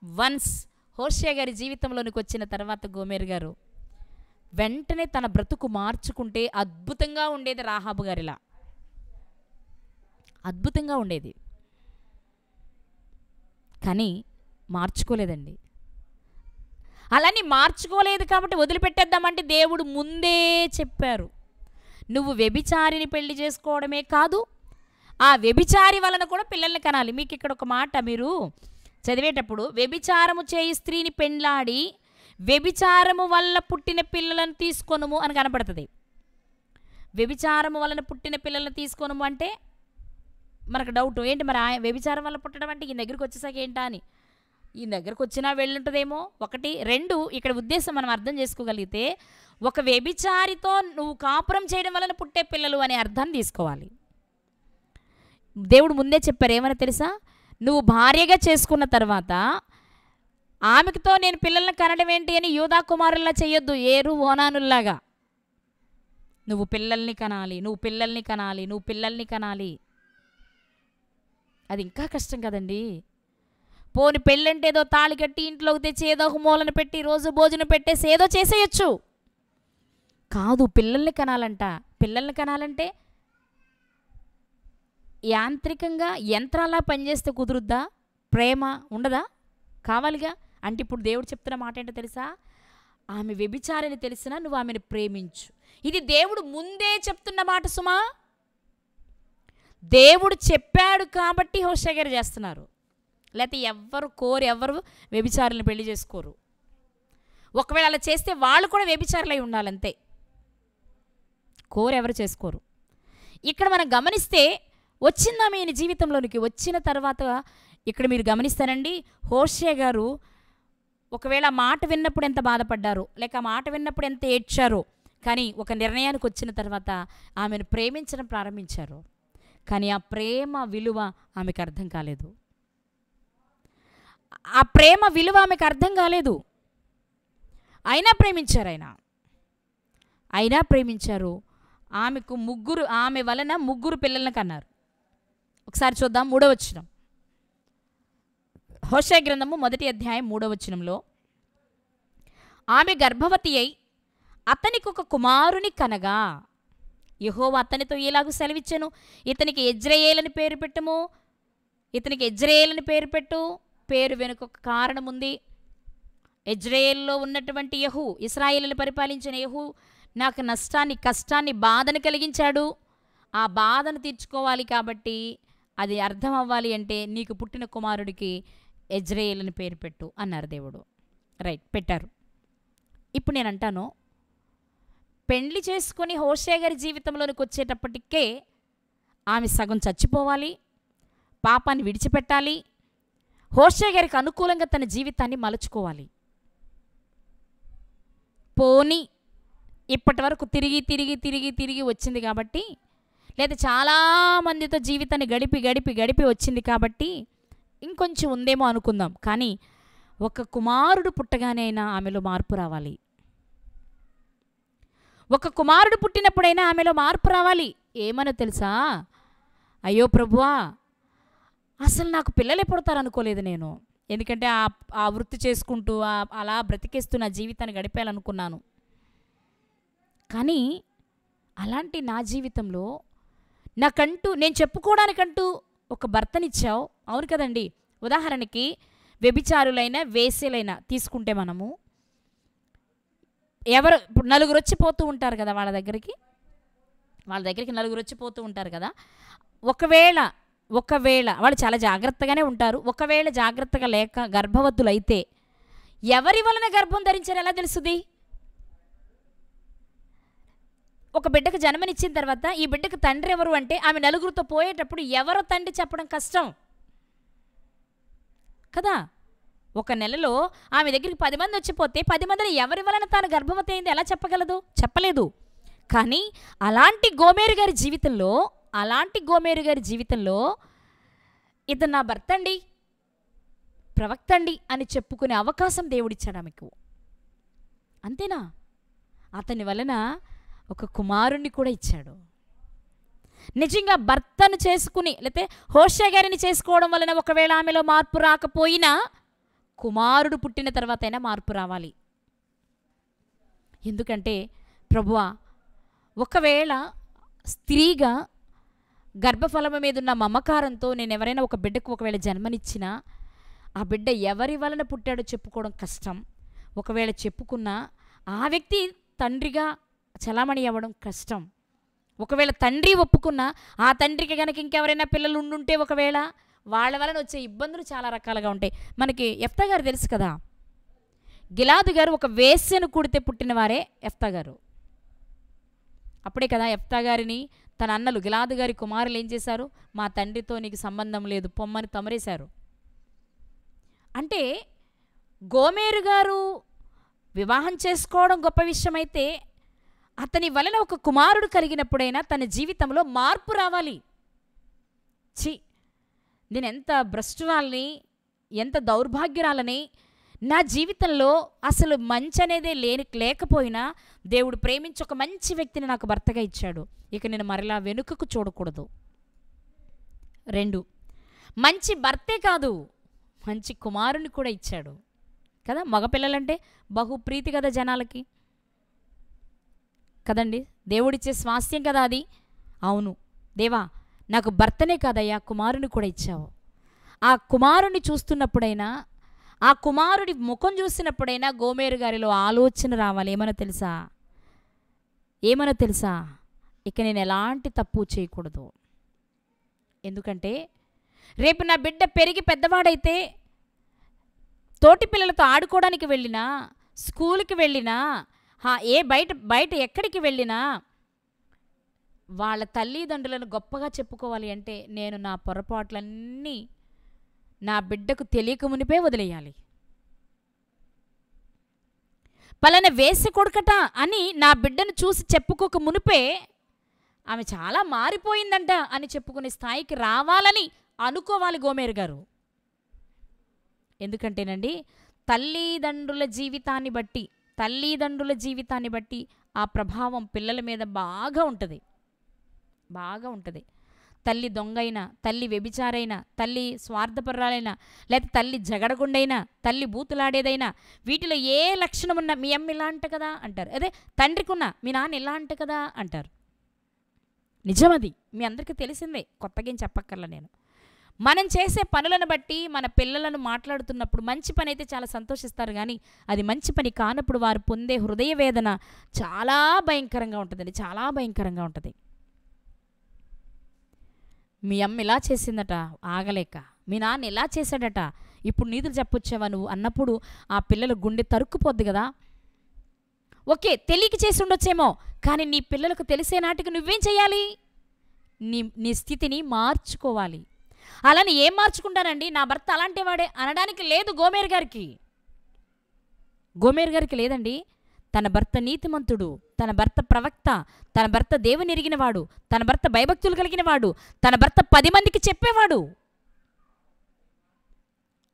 వన్స్ హోషేయ గారి జీవితంలోనికి వచ్చిన తర్వాత గోమేరు గారు వెంటనే తన బ్రతుకు మార్చుకుంటే అద్భుతంగా ఉండేది. రాహాబు గారిలా అద్భుతంగా ఉండేది, కానీ మార్చుకోలేదండి. అలాని మార్చుకోలేదు కాబట్టి వదిలిపెట్టేద్దామంటే దేవుడు ముందే చెప్పారు, నువ్వు వ్యభిచారిని పెళ్లి చేసుకోవడమే కాదు, ఆ వ్యభిచారి వలన కూడా పిల్లల్ని కనాలి. మీకు ఇక్కడ ఒక మాట మీరు చదివేటప్పుడు, వ్యభిచారము చేయి స్త్రీని పెండ్లాడి వ్యభిచారము వల్ల పుట్టిన పిల్లలను తీసుకొనుము అని కనపడుతుంది. వ్యభిచారము వలన పుట్టిన పిల్లలను తీసుకొనుము అంటే మనకు డౌట్, ఏంటి మరి వ్యభిచారం వల్ల పుట్టడం అంటే ఈయన దగ్గరికి వచ్చేసాక ఏంటా అని. ఈయన దగ్గరకు వచ్చినా వెళ్ళుంటుందేమో. 1, 2 ఇక్కడ ఉద్దేశం మనం అర్థం చేసుకోగలిగితే, ఒక వ్యభిచారితో నువ్వు కాపురం చేయడం వలన పుట్టే పిల్లలు అనే అర్థాన్ని తీసుకోవాలి. దేవుడు ముందే చెప్పారు ఏమని తెలుసా, నువ్వు భార్యగా చేసుకున్న తర్వాత ఆమెతో నేను పిల్లల్ని కనడం ఏంటి అని యూదా కుమారుల్లా చేయొద్దు, ఏరు ఓనానుల్లాగా. నువ్వు పిల్లల్ని కనాలి, నువ్వు పిల్లల్ని కనాలి, నువ్వు పిల్లల్ని కనాలి. అది ఇంకా కష్టం కదండి. పోని పెళ్ళంటే ఏదో తాళి కట్టి ఇంట్లోకి తెచ్చి ఏదో ఒక మూలను పెట్టి రోజు భోజనం పెట్టేసి ఏదో చేసేయచ్చు. కాదు, పిల్లల్ని కనాలంట. పిల్లల్ని కనాలంటే యాంత్రికంగా యంత్రాలా పనిచేస్తే కుదురుద్దా? ప్రేమ ఉండదా? కావాలిగా. అంటే ఇప్పుడు దేవుడు చెప్తున్న మాట ఏంటో తెలుసా, ఆమె వ్యభిచారిని తెలిసినా నువ్వు ఆమెను ప్రేమించు. ఇది దేవుడు ముందే చెప్తున్న మాట సుమా. దేవుడు చెప్పాడు కాబట్టి హోషే గారు చేస్తున్నారు. లేకపోతే ఎవరు వ్యభిచారులను పెళ్లి చేసుకోరు. ఒకవేళ అలా చేస్తే వాళ్ళు కూడా వ్యభిచారులై ఉండాలంతే, ఎవరు చేసుకోరు. ఇక్కడ మనం గమనిస్తే వచ్చిందామె ఈయన జీవితంలోనికి. వచ్చిన తర్వాత ఇక్కడ మీరు గమనిస్తారండి, హోషే గారు ఒకవేళ మాట విన్నప్పుడు ఎంత బాధపడ్డారో, లేక మాట విన్నప్పుడు ఎంత ఏడ్చారో, కానీ ఒక నిర్ణయానికి వచ్చిన తర్వాత ఆమెను ప్రేమించడం ప్రారంభించారు. కానీ ఆ ప్రేమ విలువ ఆమెకు అర్థం కాలేదు. ఆ ప్రేమ విలువ ఆమెకు అర్థం కాలేదు. అయినా ప్రేమించారు. ఆమె వలన 3 పిల్లలను కన్నారు. ఒకసారి చూద్దాం 3వ వచనం. హోషే గ్రంథము 1వ అధ్యాయం 3వ వచనంలో, ఆమె గర్భవతి అయి అతనికి ఒక కుమారుని కనగా యెహోవా అతనితో ఇలాగూ సెలవిచ్చెను, ఇతనికి యెజ్రెయేలని పేరు పెట్టుము. ఇతనికి యెజ్రెయేలని పేరు పెట్టు. పేరు వెనుక ఒక కారణం ఉంది. యెజ్రెయేలులో ఉన్నటువంటి యెహూ, ఇశ్రాయేలును పరిపాలించిన యెహూ నాకు నష్టాన్ని, కష్టాన్ని, బాధను కలిగించాడు. ఆ బాధను తీర్చుకోవాలి కాబట్టి, అది అర్థం అవ్వాలి అంటే నీకు పుట్టిన కుమారుడికి యెజ్రెయేలని పేరు పెట్టు అన్నారు దేవుడు. రైట్, పెట్టారు. ఇప్పుడు నేను అంటాను, పెండ్లి చేసుకొని హోషే గారి జీవితంలోనికి వచ్చేటప్పటికే ఆమె సగం చచ్చిపోవాలి, పాపాన్ని విడిచిపెట్టాలి, హోషే గారికి అనుకూలంగా తన జీవితాన్ని మలుచుకోవాలి. పోనీ ఇప్పటి వరకు తిరిగి వచ్చింది కాబట్టి, లేదా చాలామందితో జీవితాన్ని గడిపి వచ్చింది కాబట్టి ఇంకొంచెం ఉందేమో అనుకుందాం. కానీ ఒక కుమారుడు పుట్టగానే అయినా ఆమెలో మార్పు రావాలి. ఒక కుమారుడు పుట్టినప్పుడైనా ఆమెలో మార్పు రావాలి. ఏమనో తెలుసా, అయ్యో ప్రభువా, అసలు నాకు పిల్లలే పుడతారనుకోలేదు నేను. ఎందుకంటే ఆ వృత్తి చేసుకుంటూ అలా బ్రతికేస్తూ నా జీవితాన్ని గడిపేయాలనుకున్నాను. కానీ అలాంటి నా జీవితంలో నేను చెప్పుకోవడానికంటూ ఒక భర్తనిచ్చావు. అవును కదండి. ఉదాహరణకి వ్యభిచారులైన, వేశ్యలైన తీసుకుంటే మనము ఇప్పుడు 4 వచ్చిపోతూ ఉంటారు కదా వాళ్ళ దగ్గరికి 4 వచ్చిపోతూ ఉంటారు కదా. ఒకవేళ వాళ్ళు చాలా జాగ్రత్తగానే ఉంటారు. ఒకవేళ జాగ్రత్తగా లేక గర్భవతులైతే ఎవరి వలన గర్భం ధరించారు ఎలా తెలుస్తుంది? ఒక బిడ్డకు జన్మనిచ్చిన తర్వాత ఈ బిడ్డకు తండ్రి ఎవరు అంటే ఆమె 4తో పోయేటప్పుడు ఎవరో తండ్రి చెప్పడం కష్టం కదా. ఒక నెలలో ఆమె దగ్గరికి 10 మంది వచ్చిపోతే 10 మందిని ఎవరి వలన తాను గర్భవతి అయింది ఎలా చెప్పగలదు? చెప్పలేదు. కానీ అలాంటి గోమేరు గారి జీవితంలో ఇతను నా భర్త అండి, ప్రవక్త అండి అని చెప్పుకునే అవకాశం దేవుడిచ్చాడు ఆమెకు. అంతేనా? అతని వలన ఒక కుమారుణ్ణి కూడా ఇచ్చాడు. నిజంగా భర్తను చేసుకుని లేకపోతే హోషే గారిని చేసుకోవడం వలన ఒకవేళ ఆమెలో మార్పు రాకపోయినా కుమారుడు పుట్టిన తర్వాత అయినా మార్పు రావాలి. ఎందుకంటే ప్రభువా, ఒకవేళ స్త్రీగా గర్భఫలము మీద ఉన్న మమకారంతో నేను ఎవరైనా ఒక బిడ్డకు ఒకవేళ జన్మనిచ్చినా ఆ బిడ్డ ఎవరి వలన పుట్టాడో చెప్పుకోవడం కష్టం. ఒకవేళ చెప్పుకున్నా ఆ వ్యక్తి తండ్రిగా చలామణి అవ్వడం కష్టం. ఒకవేళ తండ్రి ఒప్పుకున్నా ఆ తండ్రికి కనుక ఇంకెవరైనా పిల్లలు ఉండుంటే ఒకవేళ వాళ్ళ వలన వచ్చే ఇబ్బందులు చాలా రకాలుగా ఉంటాయి. మనకి యెఫ్తా గారు తెలుసు కదా, గిలాదు గారు ఒక వేశ్యను కూడితే పుట్టినవారే యెఫ్తా గారు. అప్పుడే కదా యెఫ్తా గారిని తన అన్నలు గిలాదు గారి కుమారులు ఏం చేశారు, మా తండ్రితో నీకు సంబంధం లేదు పొమ్మని తమరేశారు. అంటే గోమెరు గారు వివాహం చేసుకోవడం గొప్ప విషయమైతే అతని వలన ఒక కుమారుడు కలిగినప్పుడైనా తన జీవితంలో మార్పు రావాలి. నేను ఎంత భ్రష్టురాలని, ఎంత దౌర్భాగ్యురాలని, నా జీవితంలో అసలు మంచి అనేదే లేకపోయినా దేవుడు ప్రేమించి ఒక మంచి వ్యక్తిని నాకు భర్తగా ఇచ్చాడు, ఇక నేను మరలా వెనుకకు చూడకూడదు. 2, మంచి భర్తే కాదు మంచి కుమారుని కూడా ఇచ్చాడు కదా. మగపిల్లలంటే బహు ప్రీతి కదా జనాలకి కదండి, దేవుడిచ్చే స్వాస్థ్యం కదా అది. అవును దేవా, నాకు భర్తనే కాదయ్యా కుమారుని కూడా ఇచ్చావు. ఆ కుమారుని చూస్తున్నప్పుడైనా, ఆ కుమారుడి ముఖం చూసినప్పుడైనా గోమెరు గారిలో ఆలోచన రావాలి. ఏమన్నా తెలుసా, ఇక నేను ఎలాంటి తప్పు చేయకూడదు. ఎందుకంటే రేపు నా బిడ్డ పెరిగి పెద్దవాడైతే తోటి పిల్లలతో ఆడుకోవడానికి వెళ్ళినా, స్కూల్కి వెళ్ళినా, బయట ఎక్కడికి వెళ్ళినా వాళ్ళ తల్లిదండ్రులను గొప్పగా చెప్పుకోవాలి అంటే నేను నా పొరపాట్లన్నీ నా బిడ్డకు తెలియక మునిపే వదిలేయాలి. పలానా వేసి కొడుకట అని నా బిడ్డను చూసి చెప్పుకోక మునిపే ఆమె చాలా మారిపోయిందంట అని చెప్పుకునే స్థాయికి రావాలని అనుకోవాలి గోమెరు గారు. ఎందుకంటేనండి తల్లిదండ్రుల జీవితాన్ని బట్టి ఆ ప్రభావం పిల్లల మీద బాగా ఉంటుంది. తల్లి దొంగైనా, తల్లి వ్యభిచారైనా, తల్లి స్వార్థపరాలైనా, లేకపోతే తల్లి జగడగుండైనా, తల్లి బూతులాడేదైనా, వీటిలో ఏ లక్షణం ఉన్నా మీ అమ్మ ఇలా అంట కదా అంటారు, అదే తండ్రికి ఉన్నా మీ నాన్న ఇలా అంట కదా అంటారు. నిజమది, మీ అందరికీ తెలిసిందే, కొత్తగా ఏం చెప్పక్కర్లా నేను. మనం చేసే పనులను బట్టి మన పిల్లలను మాట్లాడుతున్నప్పుడు మంచి పని అయితే చాలా సంతోషిస్తారు, కానీ అది మంచి పని కానప్పుడు వారు పొందే హృదయ వేదన చాలా భయంకరంగా ఉంటుందండి, చాలా భయంకరంగా ఉంటుంది. మీ అమ్మ ఇలా చేసిందట ఆగలేక, మీ నాన్న ఇలా చేశాడట ఇప్పుడు నీతులు చెప్పొచ్చావా నువ్వు అన్నప్పుడు ఆ పిల్లల గుండె తరుక్కుపోద్ది కదా. ఓకే, తెలియక చేసి ఉండొచ్చేమో, కానీ నీ పిల్లలకు తెలిసే నాటికి నువ్వేం చేయాలి, నీ స్థితిని మార్చుకోవాలి. అలానే ఏం మార్చుకుంటానండి, నా భర్త అలాంటి వాడే అనడానికి లేదు గోమెరు గారికి లేదండి. తన భర్త నీతిమంతుడు, తన భర్త ప్రవక్త, తన భర్త దేవుని ఎరిగినవాడు, తన భర్త భయభక్తులు కలిగినవాడు, తన భర్త 10 మందికి చెప్పేవాడు.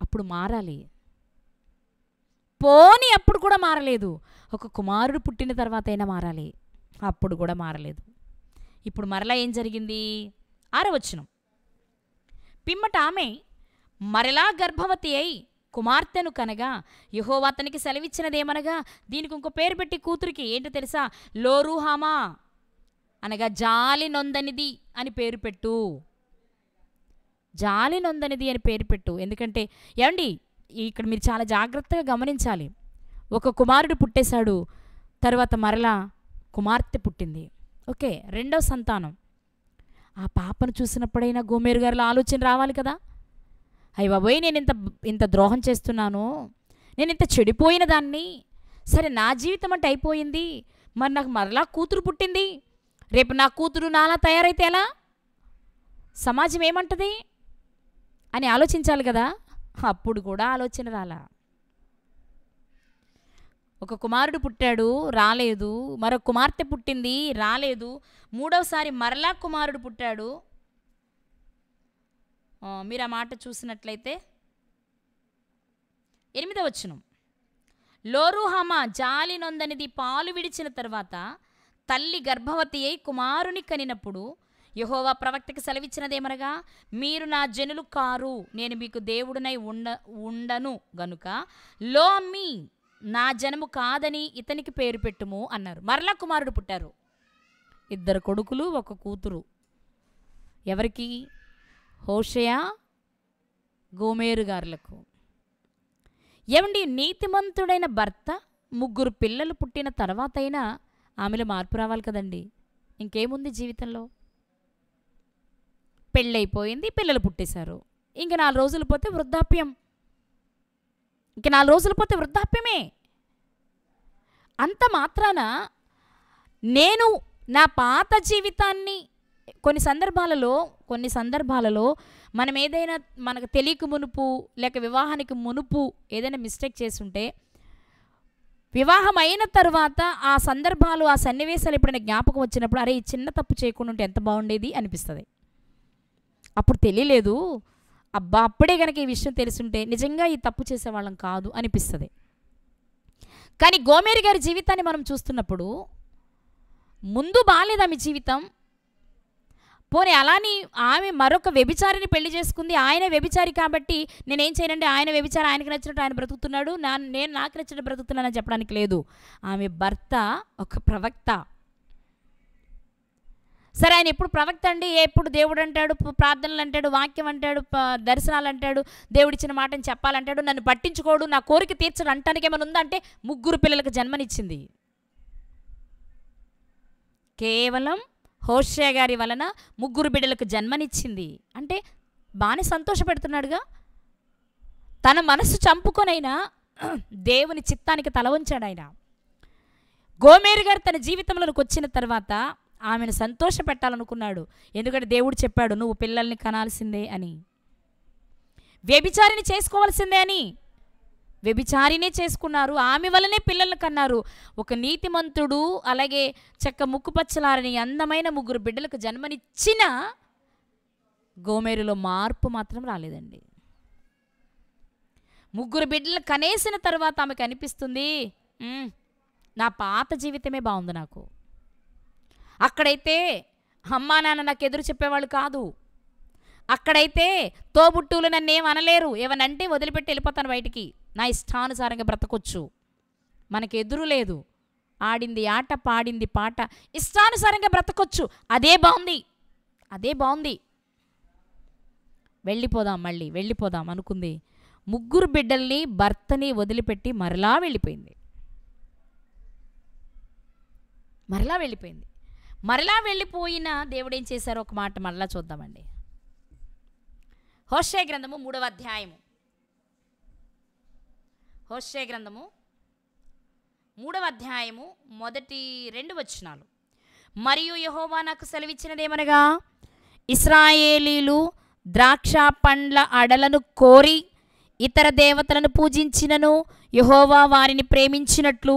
అప్పుడు మారాలి. పోనీ అప్పుడు కూడా మారలేదు, ఒక కుమారుడు పుట్టిన తర్వాత అయినా మారాలి, అప్పుడు కూడా మారలేదు. ఇప్పుడు మరలా ఏం జరిగింది, 6వ వచనం, పిమ్మట ఆమె మరలా గర్భవతి అయి కుమార్తెను కనగా యెహోవా అతనికి సెలవిచ్చినదేమనగా, దీనికి ఇంకో పేరు పెట్టి కూతురికి ఏంటో తెలుసా, లోరుహామా అనగా జాలి నొందనిది అని పేరు పెట్టు. జాలి నొందనిది అని పేరు పెట్టు. ఎందుకంటే ఏమండి ఇక్కడ మీరు చాలా జాగ్రత్తగా గమనించాలి. ఒక కుమారుడు పుట్టేశాడు, తర్వాత మరలా కుమార్తె పుట్టింది. ఓకే, 2వ సంతానం. ఆ పాపను చూసినప్పుడైనా గోమెరు గారిలో ఆలోచన రావాలి కదా, అయ్య బాబోయ్ నేను ఇంత ద్రోహం చేస్తున్నాను, నేను ఇంత చెడిపోయిన దాన్ని, సరే నా జీవితం అంటే అయిపోయింది, మరి నాకు మరలా కూతురు పుట్టింది, రేపు నా కూతురు నాలా తయారైతే ఎలా, సమాజం ఏమంటది అని ఆలోచించాలి కదా. అప్పుడు కూడా ఆలోచన రాలా. ఒక కుమారుడు పుట్టాడు రాలేదు, మరొక కుమార్తె పుట్టింది రాలేదు, 3వసారి మరలా కుమారుడు పుట్టాడు. మీరు ఆ మాట చూసినట్లయితే 8వ వచనం, లోరుహామా జాలి నొందనిది పాలు విడిచిన తర్వాత తల్లి గర్భవతి అయి కుమారుని కనినప్పుడు యెహోవా ప్రవక్తకి సెలవిచ్చినదేమనగా, మీరు నా జనులు కారు, నేను మీకు దేవుడినై ఉండను గనుక లో అమ్మి నా జనము కాదని ఇతనికి పేరు పెట్టుము అన్నారు. మరలా కుమారుడు పుట్టారు, 2 కొడుకులు 1 కూతురు. ఎవరికి, హోషేయ గోమెరు గారులకు. ఏమండి, నీతిమంతుడైన భర్త 3 పిల్లలు పుట్టిన తర్వాతైనా ఆమెలో మార్పు రావాలి కదండి. ఇంకేముంది జీవితంలో? పెళ్ళైపోయింది, పిల్లలు పుట్టేశారు. ఇంక 4 రోజులు పోతే వృద్ధాప్యం. ఇంక 4 రోజులు పోతే వృద్ధాప్యమే. అంత మాత్రాన నేను నా పాత జీవితాన్ని కొన్ని సందర్భాలలో మనం ఏదైనా మనకు తెలియక మునుపు లేక వివాహానికి మునుపు ఏదైనా మిస్టేక్ చేసుంటే వివాహం అయిన తర్వాత ఆ సందర్భాలు, ఆ సన్నివేశాలు ఎప్పుడైనా జ్ఞాపకం వచ్చినప్పుడు అరే ఈ చిన్న తప్పు చేయకుండా ఉంటే ఎంత బాగుండేది అనిపిస్తుంది. అప్పుడు తెలియలేదు, అబ్బా అప్పుడే కనుక ఈ విషయం తెలుసుంటే నిజంగా ఈ తప్పు చేసేవాళ్ళం కాదు అనిపిస్తుంది. కానీ గోమెరి గారి జీవితాన్ని మనం చూస్తున్నప్పుడు ముందు బాగాలేదు ఆమె జీవితం. పోనీ అలాని ఆమె మరొక వ్యభిచారిని పెళ్లి చేసుకుంది. ఆయన వ్యభిచారి కాబట్టి నేనేం చేయనండి, ఆయన వ్యభిచారి ఆయనకు నచ్చినట్టు ఆయన బ్రతుకుతున్నాడు, నేను నాకు నచ్చినట్టు బ్రతుకుతున్నానని చెప్పడానికి లేదు. ఆమె భర్త ఒక ప్రవక్త. సరే ఆయన ఎప్పుడు ప్రవక్త అండి, ఎప్పుడు దేవుడు అంటాడు, ప్రార్థనలు అంటాడు, వాక్యం అంటాడు, దర్శనాలు అంటాడు, దేవుడిచ్చిన మాటని చెప్పాలంటాడు, నన్ను పట్టించుకోడు, నా కోరిక తీర్చడు అంటానికి ఏమైనా ఉందంటే 3 పిల్లలకు జన్మనిచ్చింది. కేవలం హోషే గారి వలన 3 బిడ్డలకు జన్మనిచ్చింది. అంటే బాగానే సంతోషపెడుతున్నాడుగా. తన మనసు చంపుకొనైనా దేవుని చిత్తానికి తల వంచాడు ఆయన. గోమెరి గారు తన జీవితంలోకి వచ్చిన తర్వాత ఆమెను సంతోషపెట్టాలనుకున్నాడు. ఎందుకంటే దేవుడు చెప్పాడు నువ్వు పిల్లల్ని కనాల్సిందే అని, వ్యభిచారిని చేసుకోవాల్సిందే అని. వ్యభిచారినే చేసుకున్నారు, ఆమె వల్లనే పిల్లల్ని కన్నారు. ఒక నీతిమంతుడు అలాగే చెక్క ముక్కుపచ్చలారని అందమైన 3 బిడ్డలకు జన్మనిచ్చిన గోమెరిలో మార్పు మాత్రం రాలేదండి. 3 బిడ్డలు కనేసిన తర్వాత ఆమెకు అనిపిస్తుంది నా పాత జీవితమే బాగుంది నాకు. అక్కడైతే అమ్మా నాన్న నాకు ఎదురు చెప్పేవాళ్ళు కాదు. అక్కడైతే తోబుట్టువులు నన్ను ఏం అనలేరు, ఏమనంటే వదిలిపెట్టి వెళ్ళిపోతాను బయటికి, నా ఇష్టానుసారంగా బ్రతకొచ్చు, మనకు ఎదురు లేదు, ఆడింది ఆట పాడింది పాట, ఇష్టానుసారంగా బ్రతకొచ్చు, అదే బాగుంది. వెళ్ళిపోదాం అనుకుంది. 3 బిడ్డల్ని భర్తని వదిలిపెట్టి మరలా వెళ్ళిపోయింది. మరలా వెళ్ళిపోయిన దేవుడు ఏం చేశారో ఒక మాట మరలా చూద్దామండి. హోషే గ్రంథము 3వ అధ్యాయము. హోషే గ్రంథము 3వ అధ్యాయము మొదటి 2 వచనాలు. మరియు యెహోవా నాకు సెలవిచ్చినదేమనగా, ఇశ్రాయేలీలు ద్రాక్ష పండ్ల అడలను కోరి ఇతర దేవతలను పూజించినను యెహోవా వారిని ప్రేమించినట్లు,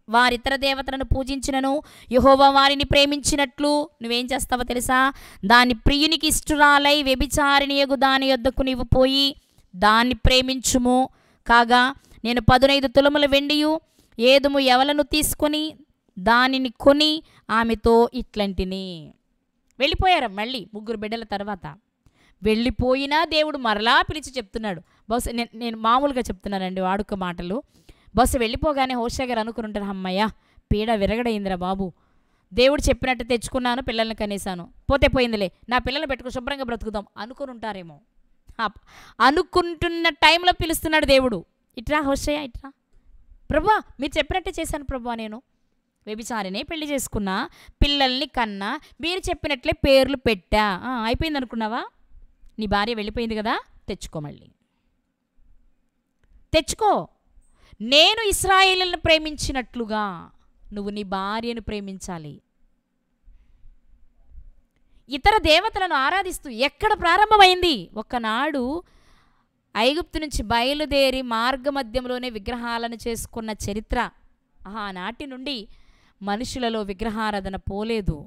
వారితర దేవతలను పూజించినను యెహోవా వారిని ప్రేమించినట్లు నువ్వేం చేస్తావో తెలుసా, దాని ప్రియునికి ఇష్టురాలై వ్యభిచారిణియగు దాని యొద్దకు నీవు పోయి దాన్ని ప్రేమించుము. కాగా నేను 15 తులముల వెండియు ఏదుము ఎవలను తీసుకొని దానిని కొని ఆమెతో ఇట్లాంటిని. వెళ్ళిపోయారు మళ్ళీ 3 బిడ్డల తర్వాత. వెళ్ళిపోయినా దేవుడు మరలా పిలిచి చెప్తున్నాడు. బహుశా నేను మామూలుగా చెప్తున్నానండి వాడుక మాటలు. బస్సు వెళ్ళిపోగానే హోషే గారు అనుకుని ఉంటారు, అమ్మయ్య పీడ విరగడైందిరా బాబు, దేవుడు చెప్పినట్టు తెచ్చుకున్నాను, పిల్లల్ని కనేసాను, పోతే పోయిందిలే, నా పిల్లల్ని పెట్టుకుని శుభ్రంగా బ్రతుకుదాం అనుకుని ఉంటారేమో. అనుకుంటున్న టైంలో పిలుస్తున్నాడు దేవుడు, ఇట్రా హోషేయ ఇట్రా, ప్రభా మీరు చెప్పినట్టే చేశాను ప్రభా, నేను వ్యభిచారినే పెళ్లి చేసుకున్నా, పిల్లల్ని కన్నా, మీరు చెప్పినట్లే పేర్లు పెట్టా, అయిపోయింది అనుకున్నావా, నీ భార్య వెళ్ళిపోయింది కదా, తెచ్చుకో. నేను ఇశ్రాయేలులను ప్రేమించినట్లుగా నువ్వు నీ భార్యను ప్రేమించాలి. ఇతర దేవతలను ఆరాధిస్తూ ఎక్కడ ప్రారంభమైంది? ఒకనాడు ఐగుప్తు నుంచి బయలుదేరి మార్గమధ్యంలోనే విగ్రహాలను చేసుకున్న చరిత్ర. ఆనాటి నుండి మనుషులలో విగ్రహారాధన పోలేదు.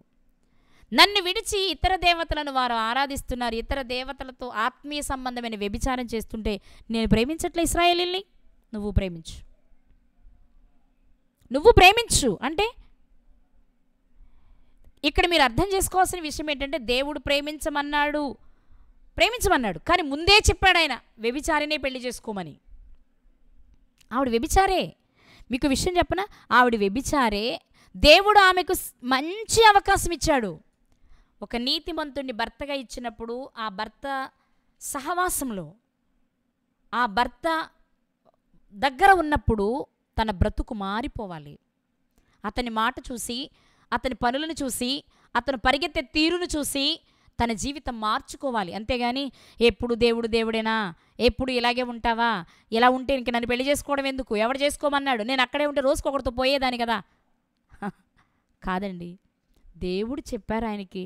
నన్ను విడిచి ఇతర దేవతలను వారు ఆరాధిస్తున్నారు. ఇతర దేవతలతో ఆత్మీయ సంబంధమైన వ్యభిచారం చేస్తుంటే నేను ప్రేమించట్లే ఇశ్రాయేలీల్ని, నువ్వు ప్రేమించు అంటే ఇక్కడ మీరు అర్థం చేసుకోవాల్సిన విషయం ఏంటంటే దేవుడు ప్రేమించమన్నాడు, కానీ ముందే చెప్పాడు ఆయన వ్యభిచారినే పెళ్లి చేసుకోమని. ఆవిడ వ్యభిచారే. మీకు విషయం చెప్పనా, ఆవిడ వ్యభిచారే. దేవుడు ఆమెకు మంచి అవకాశం ఇచ్చాడు. ఒక నీతిమంతుడిని భర్తగా ఇచ్చినప్పుడు ఆ భర్త సహవాసంలో ఆ భర్త దగ్గర ఉన్నప్పుడు తన బ్రతుకు మారిపోవాలి. అతని మాట చూసి, అతని పనులను చూసి, అతను పరిగెత్తే తీరును చూసి తన జీవితం మార్చుకోవాలి. అంతేగాని ఎప్పుడు దేవుడు దేవుడేనా, ఎప్పుడు ఇలాగే ఉంటావా, ఇలా ఉంటే ఇంక నన్ను పెళ్లి చేసుకోవడం ఎందుకు, ఎవడు చేసుకోమన్నాడు, నేను అక్కడే ఉంటే రోజుకొకరితో పోయేదాన్ని కదా. కాదండి, దేవుడు చెప్పారు ఆయనకి.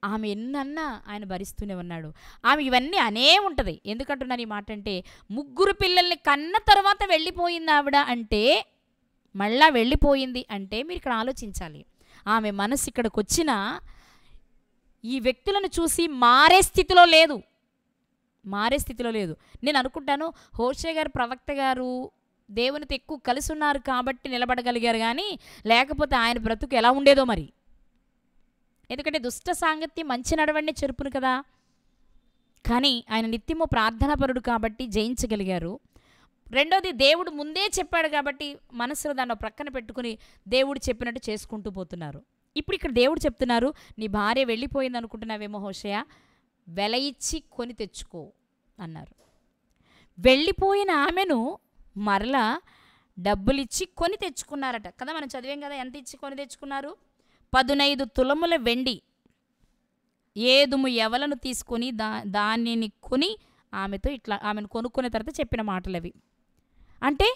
ఆమె ఎన్నన్నా ఆయన భరిస్తూనే ఉన్నాడు. ఆమె ఇవన్నీ అనే ఉంటుంది. ఎందుకంటున్నాను ఈ మాట అంటే, 3 పిల్లల్ని కన్న తర్వాత వెళ్ళిపోయింది ఆవిడ అంటే, మళ్ళా వెళ్ళిపోయింది అంటే మీరు ఇక్కడ ఆలోచించాలి. ఆమె మనసు ఇక్కడికి వచ్చినా ఈ వ్యక్తులను చూసి మారే స్థితిలో లేదు. నేను అనుకుంటాను హోషే గారు, ప్రవక్త గారు దేవునితో ఎక్కువ కలిసి ఉన్నారు కాబట్టి నిలబడగలిగారు, కానీ లేకపోతే ఆయన బ్రతుకు ఎలా ఉండేదో మరి. ఎందుకంటే దుష్ట సాంగత్యం మంచి నడవడిని చెరుపును కదా. కానీ ఆయన నిత్యము ప్రార్థనాపరుడు కాబట్టి జయించగలిగారు. రెండోది, దేవుడు ముందే చెప్పాడు కాబట్టి మనసులో దాన్ని ప్రక్కన పెట్టుకుని దేవుడు చెప్పినట్టు చేసుకుంటూ పోతున్నారు. ఇప్పుడు ఇక్కడ దేవుడు చెప్తున్నారు, నీ భార్య వెళ్ళిపోయింది అనుకుంటున్నావేమో హోషేయ, వెల ఇచ్చి కొని తెచ్చుకో అన్నారు. వెళ్ళిపోయిన ఆమెను మరలా డబ్బులిచ్చి కొని తెచ్చుకున్నారట కదా. మనం చదివాం కదా, ఎంత ఇచ్చి కొని తెచ్చుకున్నారు? 15 తులముల వెండి, ఏదుము ఎవలను తీసుకొని దానిని కొని ఆమెతో ఇట్లా ఆమెను కొనుక్కునే తర్వాత చెప్పిన మాటలు అవి. అంటే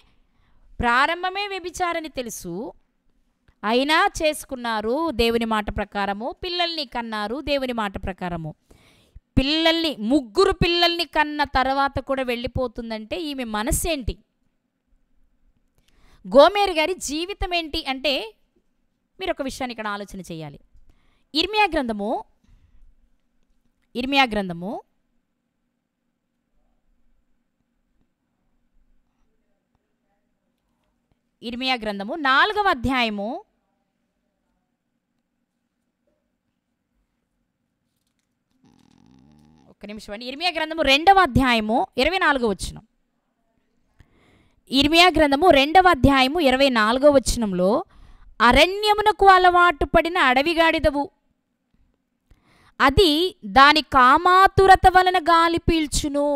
ప్రారంభమే వ్యభిచారని తెలుసు, అయినా చేసుకున్నారు దేవుని మాట ప్రకారము. పిల్లల్ని కన్నారు దేవుని మాట ప్రకారము. 3 పిల్లల్ని కన్న తర్వాత కూడా వెళ్ళిపోతుందంటే ఈమె మనస్సు ఏంటి, గోమెరు గారి జీవితం ఏంటి అంటే మీరు ఒక విషయాన్ని ఇక్కడ ఆలోచన చేయాలి. ఇర్మియా గ్రంథము 4వ అధ్యాయము 2వ అధ్యాయము 24వ వచనం. ఇర్మియా గ్రంథము 2వ అధ్యాయము 24వ వచనంలో, అరణ్యమునకు అలవాటు పడిన అడవిగాడిదవు, అది దాని కామాతురత వలన గాలి పీల్చును.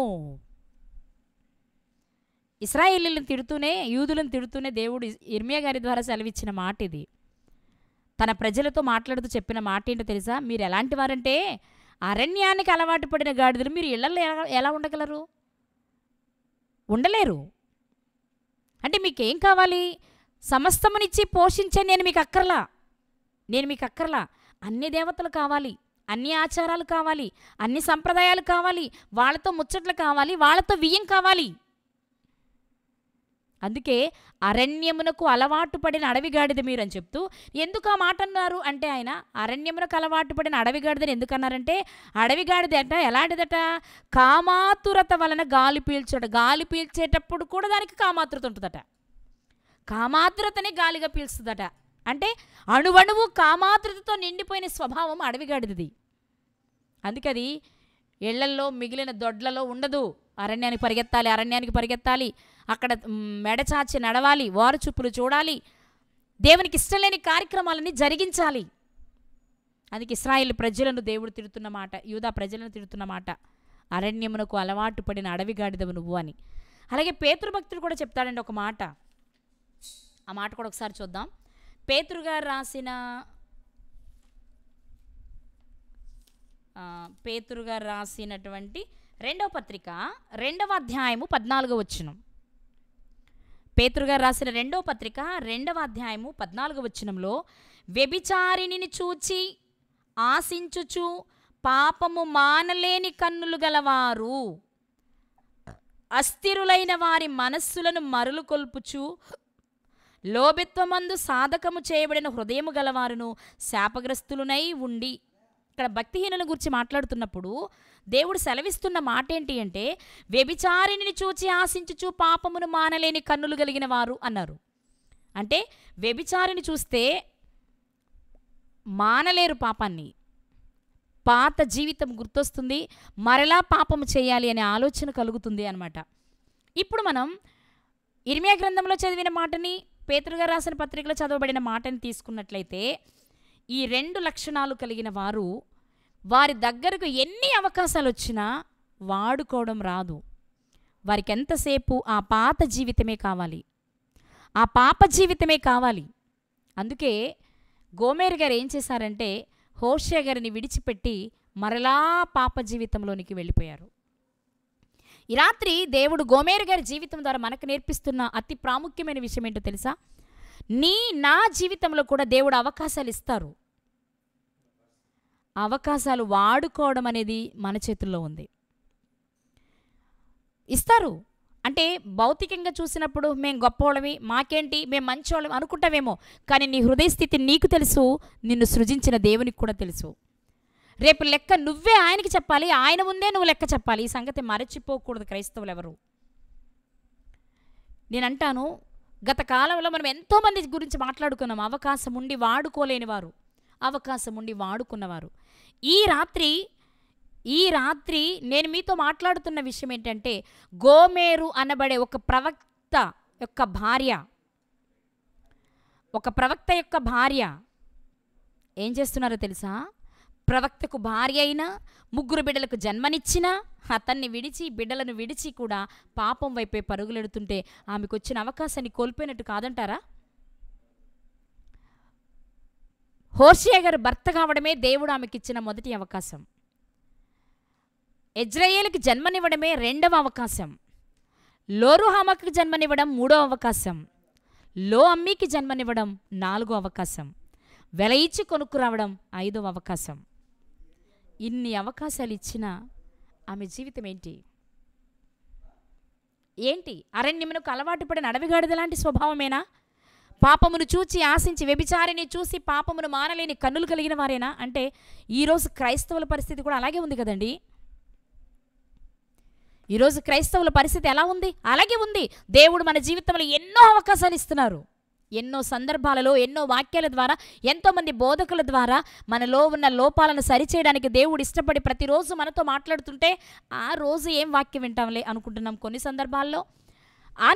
ఇశ్రాయేలీలను తిడుతూనే, యూదులను తిడుతూనే దేవుడు ఇర్మియా గారి ద్వారా సెలవిచ్చిన మాట ఇది. తన ప్రజలతో మాట్లాడుతూ చెప్పిన మాట ఏంటో తెలుసా? మీరు ఎలాంటి వారంటే, అరణ్యానికి అలవాటు పడిన గాడిదలు, మీరు ఇళ్లలో ఎలా ఉండగలరు? ఉండలేరు. అంటే మీకేం కావాలి? సమస్తమునిచ్చి పోషించే నేను మీకు అక్కర్లా. అన్ని దేవతలు కావాలి, అన్ని ఆచారాలు కావాలి, అన్ని సంప్రదాయాలు కావాలి, వాళ్ళతో ముచ్చట్లు కావాలి, వాళ్ళతో వియ్యం కావాలి. అందుకే అరణ్యమునకు అలవాటు పడిన అడవిగాడిద మీరు అని చెప్తూ, ఎందుకు ఆ మాట అన్నారు అంటే, ఆయన అరణ్యమునకు అలవాటు పడిన అడవిగాడిదని ఎందుకన్నారంటే, అడవిగాడిద అంట ఎలాంటిదట, కామాతురత వలన గాలి పీల్చడం. గాలి పీల్చేటప్పుడు కూడా దానికి కామాతురత ఉంటుందట. కామాతురతనే గాలిగా పీల్స్తుందట. అంటే అణువణువు కామాతురతతో నిండిపోయిన స్వభావం అడవిగాడిది. అందుకే అది ఇళ్లల్లో మిగిలిన దొడ్లలో ఉండదు. అరణ్యానికి పరిగెత్తాలి, అక్కడ మెడచాచి నడవాలి, వారు చూపులు చూడాలి, దేవునికి ఇష్టం లేని కార్యక్రమాలని జరిగించాలి. అందుకే ఇశ్రాయేలు ప్రజలను దేవుడు తిడుతున్న మాట, యూదా ప్రజలను తిడుతున్న మాట, అరణ్యమునకు అలవాటు పడిన అడవిగాడిదవు నువ్వు అని. అలాగే పేతురు భక్తుడు కూడా చెప్తాడండి ఒక మాట. ఆ మాట కూడా ఒకసారి చూద్దాం. పేతురు గారు రాసినటువంటి 2వ పత్రిక 2వ అధ్యాయము 14వ వచనం. పేతురు గారు రాసిన 2వ పత్రిక 2వ అధ్యాయము 14వ వచనంలో, వ్యభిచారిణిని చూచి ఆశించుచు పాపము మానలేని కన్నులు గలవారు, అస్థిరులైన వారి మనస్సులను మరులు కొల్పుచు లోభిత్వమందు సాధకము చేయబడిన హృదయము గలవారును శాపగ్రస్తులునై ఉండి. ఇక్కడ భక్తిహీనుల గురించి మాట్లాడుతున్నప్పుడు దేవుడు సెలవిస్తున్న మాట ఏంటి అంటే, వ్యభిచారిణిని చూచి ఆశించుచు పాపమును మానలేని కన్నులు కలిగిన వారు అన్నారు. అంటే వ్యభిచారిని చూస్తే మానలేరు పాపాన్ని, పాత జీవితం గుర్తొస్తుంది, మరలా పాపము చేయాలి అనే ఆలోచన కలుగుతుంది అన్నమాట. ఇప్పుడు మనం ఇర్మియా గ్రంథంలో చదివిన మాటని, పేతురు గారు రాసిన పత్రికలో చదవబడిన మాటని తీసుకున్నట్లయితే, ఈ 2 లక్షణాలు కలిగిన వారు వారి దగ్గరకు ఎన్ని అవకాశాలు వచ్చినా వాడుకోవడం రాదు. వారికి ఎంతసేపు ఆ పాత జీవితమే కావాలి, అందుకే గోమెరు గారు ఏం చేశారంటే, హోషేయ గారిని విడిచిపెట్టి మరలా పాప జీవితంలోనికి వెళ్ళిపోయారు. ఈ రాత్రి దేవుడు గోమెరు గారి జీవితం ద్వారా మనకు నేర్పిస్తున్న అతి ప్రాముఖ్యమైన విషయం ఏంటో తెలుసా? నా జీవితంలో కూడా దేవుడు అవకాశాలు ఇస్తారు. అవకాశాలు వాడుకోవడం అనేది మన చేతుల్లో ఉంది. ఇస్తారు అంటే భౌతికంగా చూసినప్పుడు మేము గొప్పవాళ్ళవి, మాకేంటి, మేము మంచోళ్ళం అనుకుంటావేమో, కానీ నీ హృదయ స్థితి నీకు తెలుసు, నిన్ను సృజించిన దేవునికి కూడా తెలుసు. రేపు లెక్క నువ్వే ఆయనకి చెప్పాలి, ఆయన ముందే నువ్వు లెక్క చెప్పాలి. ఈ సంగతి మరచిపోకూడదు క్రైస్తవులు ఎవరు. నేనంటాను, గత కాలంలో మనం ఎంతోమంది గురించి మాట్లాడుకున్నాం. అవకాశం ఉండి వాడుకోలేని వారు, అవకాశం ఉండి వాడుకున్నవారు. ఈ రాత్రి నేను మీతో మాట్లాడుతున్న విషయం ఏంటంటే, గోమెరు అనబడే ఒక ప్రవక్త యొక్క భార్య ఏం చేస్తున్నారో తెలుసా? ప్రవక్తకు భార్య అయినా, 3 బిడ్డలకు జన్మనిచ్చినా, అతన్ని విడిచి బిడ్డలను విడిచి కూడా పాపం వైపే పరుగులెడుతుంటే ఆమెకు వచ్చిన అవకాశాన్ని కోల్పోయినట్టు కాదంటారా? హోషేయ గారు భర్త కావడమే దేవుడు ఆమెకి ఇచ్చిన మొదటి అవకాశం. ఎజ్రాయేలుకి జన్మనివ్వడమే 2వ అవకాశం. లోరుహామకు జన్మనివ్వడం 3వ అవకాశం. లో అమ్మీకి జన్మనివ్వడం 4వ అవకాశం. వెల ఇచ్చి కొనుక్కురావడం 5వ అవకాశం. ఇన్ని అవకాశాలు ఇచ్చిన ఆమె జీవితం ఏంటి? అరణ్యమునకు అలవాటు పడిన అడవిగాడిద లాంటి స్వభావమేనా? పాపమును చూచి ఆశించి వ్యభిచారిని చూసి పాపమును మానలేని కన్నులు కలిగిన వారేనా? అంటే ఈరోజు క్రైస్తవుల పరిస్థితి కూడా అలాగే ఉంది కదండి. ఈరోజు క్రైస్తవుల పరిస్థితి ఎలా ఉంది? అలాగే ఉంది. దేవుడు మన జీవితంలో ఎన్నో అవకాశాలు ఇస్తున్నారు. ఎన్నో సందర్భాలలో, ఎన్నో వాక్యాల ద్వారా, ఎంతోమంది బోధకుల ద్వారా మనలో ఉన్న లోపాలను సరిచేయడానికి దేవుడు ఇష్టపడి ప్రతిరోజు మనతో మాట్లాడుతుంటే, ఆ రోజు ఏం వాక్యం వింటాంలే అనుకుంటున్నాం కొన్ని సందర్భాల్లో.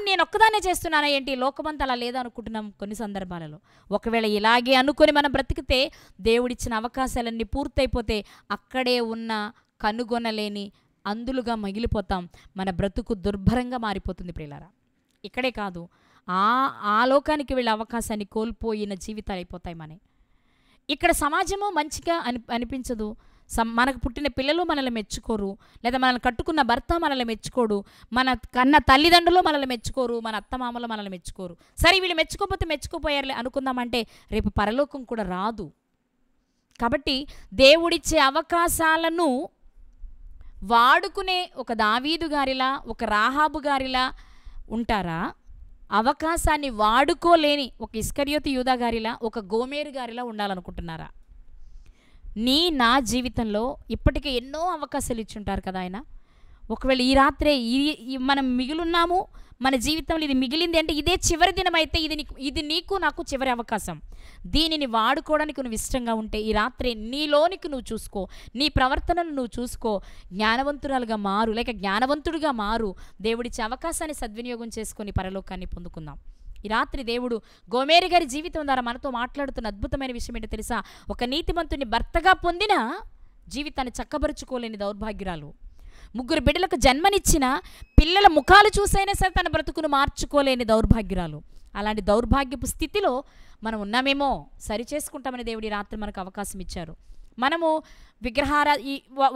నేను ఒక్కదానే చేస్తున్నానా ఏంటి, లోకమంతా అలా లేదా అనుకుంటున్నాం కొన్ని సందర్భాలలో. ఒకవేళ ఇలాగే అనుకొని మనం బ్రతికితే, దేవుడిచ్చిన అవకాశాలన్నీ పూర్తయిపోతే అక్కడే ఉన్న కనుగొనలేని అందులుగా మిగిలిపోతాం. మన బ్రతుకు దుర్భరంగా మారిపోతుంది ప్రియులారా. ఇక్కడే కాదు, ఆ లోకానికి వెళ్ళే అవకాశాన్ని కోల్పోయిన జీవితాలు అయిపోతాయి మనవి. ఇక్కడ సమాజము మంచిగా అనిపించదు. మనకు పుట్టిన పిల్లలు మనల్ని మెచ్చుకోరు, లేదా మనల్ని కట్టుకున్న భర్త మనల్ని మెచ్చుకోడు, మన కన్న తల్లిదండ్రులు మనల్ని మెచ్చుకోరు, మన అత్తమామలు మనల్ని మెచ్చుకోరు. సరే వీళ్ళు మెచ్చుకోకపోతే మెచ్చుకోపోయారులే అనుకుందామంటే రేపు పరలోకం కూడా రాదు. కాబట్టి దేవుడిచ్చే అవకాశాలను వాడుకునే ఒక దావీదు గారిలా, ఒక రాహాబు గారిలా ఉంటారా? అవకాశాన్ని వాడుకోలేని ఒక ఇస్కరియోతు యూదా గారిలా, ఒక గోమెరు గారిలా ఉండాలనుకుంటున్నారా? నా జీవితంలో ఇప్పటికే ఎన్నో అవకాశాలు ఇచ్చుంటారు కదా ఆయన. ఒకవేళ ఈ రాత్రే మనం మిగిలిన్నాము, మన జీవితంలో ఇది మిగిలింది అంటే ఇదే చివరి దినం అయితే ఇది నీకు నాకు చివరి అవకాశం. దీనిని వాడుకోవడానికి నువ్వు ఇష్టంగా ఉంటే ఈ రాత్రి నీలోనికి నువ్వు చూసుకో, నీ ప్రవర్తనను నువ్వు చూసుకో, జ్ఞానవంతురాలుగా మారు, లేక జ్ఞానవంతుడిగా మారు. దేవుడిచ్చే అవకాశాన్ని సద్వినియోగం చేసుకొని పరలోకాన్ని పొందుకుందాం. ఈ రాత్రి దేవుడు గోమెరు గారి జీవితం ద్వారా మనతో మాట్లాడుతున్న అద్భుతమైన విషయం ఏంటో తెలుసా? ఒక నీతిమంతుని భర్తగా పొందిన జీవితాన్ని చక్కబరుచుకోలేని దౌర్భాగ్యురాలు, 3 బిడ్డలకు జన్మనిచ్చిన పిల్లల ముఖాలు చూసైనా సరే తన బ్రతుకును మార్చుకోలేని దౌర్భాగ్యురాలు. అలాంటి దౌర్భాగ్యపు స్థితిలో మనం ఉన్నామేమో, సరి చేసుకుంటామని దేవుడి రాత్రి మనకు అవకాశం ఇచ్చారు. మనము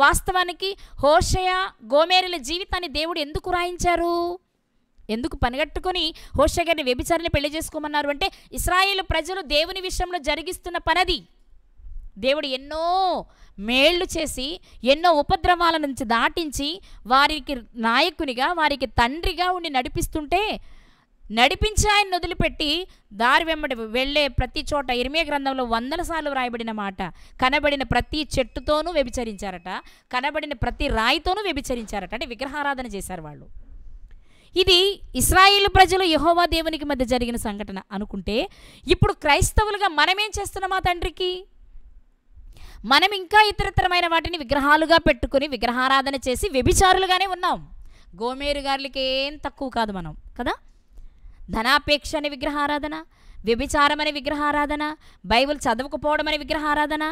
వాస్తవానికి హోషేయ గోమెరుల జీవితాన్ని దేవుడు ఎందుకు రాయించారు? ఎందుకు పనిగట్టుకొని హోషేయ గారిని వ్యభిచారిని పెళ్లి చేసుకోమన్నారు అంటే, ఇశ్రాయేలు ప్రజలు దేవుని విషయంలో జరిగిస్తున్న పనది. దేవుడు ఎన్నో మేళ్లు చేసి, ఎన్నో ఉపద్రవాల నుంచి దాటించి, వారికి నాయకునిగా, వారికి తండ్రిగా ఉండి నడిపిస్తుంటే, నడిపించి ఆయన వదిలిపెట్టి దారి వెంబడి వెళ్ళే ప్రతి చోట ఇర్మియా గ్రంథంలో 100 సార్లు వ్రాయబడిన మాట, కనబడిన ప్రతి చెట్టుతోనూ వ్యభిచరించారట, కనబడిన ప్రతి రాయితోనూ వ్యభిచరించారట. అంటే విగ్రహారాధన చేశారు వాళ్ళు. ఇది ఇశ్రాయేలు ప్రజలు యెహోవా దేవునికి మధ్య జరిగిన సంఘటన అనుకుంటే, ఇప్పుడు క్రైస్తవులుగా మనమేం చేస్తున్నామా తండ్రికి? మనం ఇంకా ఇతరతరమైన వాటిని విగ్రహాలుగా పెట్టుకుని విగ్రహారాధన చేసి వ్యభిచారులుగానే ఉన్నాం. గోమెరు గారికి ఏం తక్కువ కాదు మనం కదా. ధనాపేక్ష అనే విగ్రహారాధన, వ్యభిచారం అనే విగ్రహారాధన, బైబిల్ చదవకపోవడం అనే విగ్రహారాధన,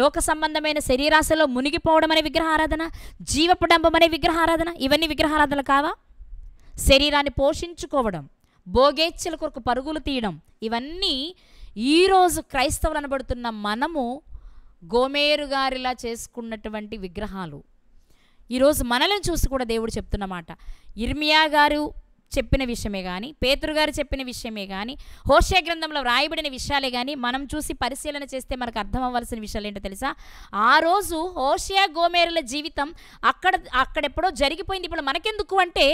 లోక సంబంధమైన శరీరాశలో మునిగిపోవడం అనే విగ్రహారాధన, జీవపడంబం అనే విగ్రహారాధన, ఇవన్నీ విగ్రహారాధనలు కావా? శరీరాన్ని పోషించుకోవడం, భోగేచ్ఛల కొరకు పరుగులు తీయడం, ఇవన్నీ ఈరోజు క్రైస్తవులు అనబడుతున్న మనము గోమేరు గారిలా చేసుకున్నటువంటి విగ్రహాలు. ఈరోజు మనల్ని చూసి కూడా దేవుడు చెప్తున్నమాట. ఇర్మియా గారు చెప్పిన విషయమే కానీ, పేతురు గారు చెప్పిన విషయమే కానీ, హోషేయ గ్రంథంలో వ్రాయబడిన విషయాలే కానీ మనం చూసి పరిశీలన చేస్తే మనకు అర్థం అవ్వాల్సిన విషయాలు ఏంటో తెలుసా? ఆ రోజు హోషేయ గోమేరుల జీవితం అక్కడెప్పుడో జరిగిపోయింది. ఇప్పుడు మనకెందుకు అంటే,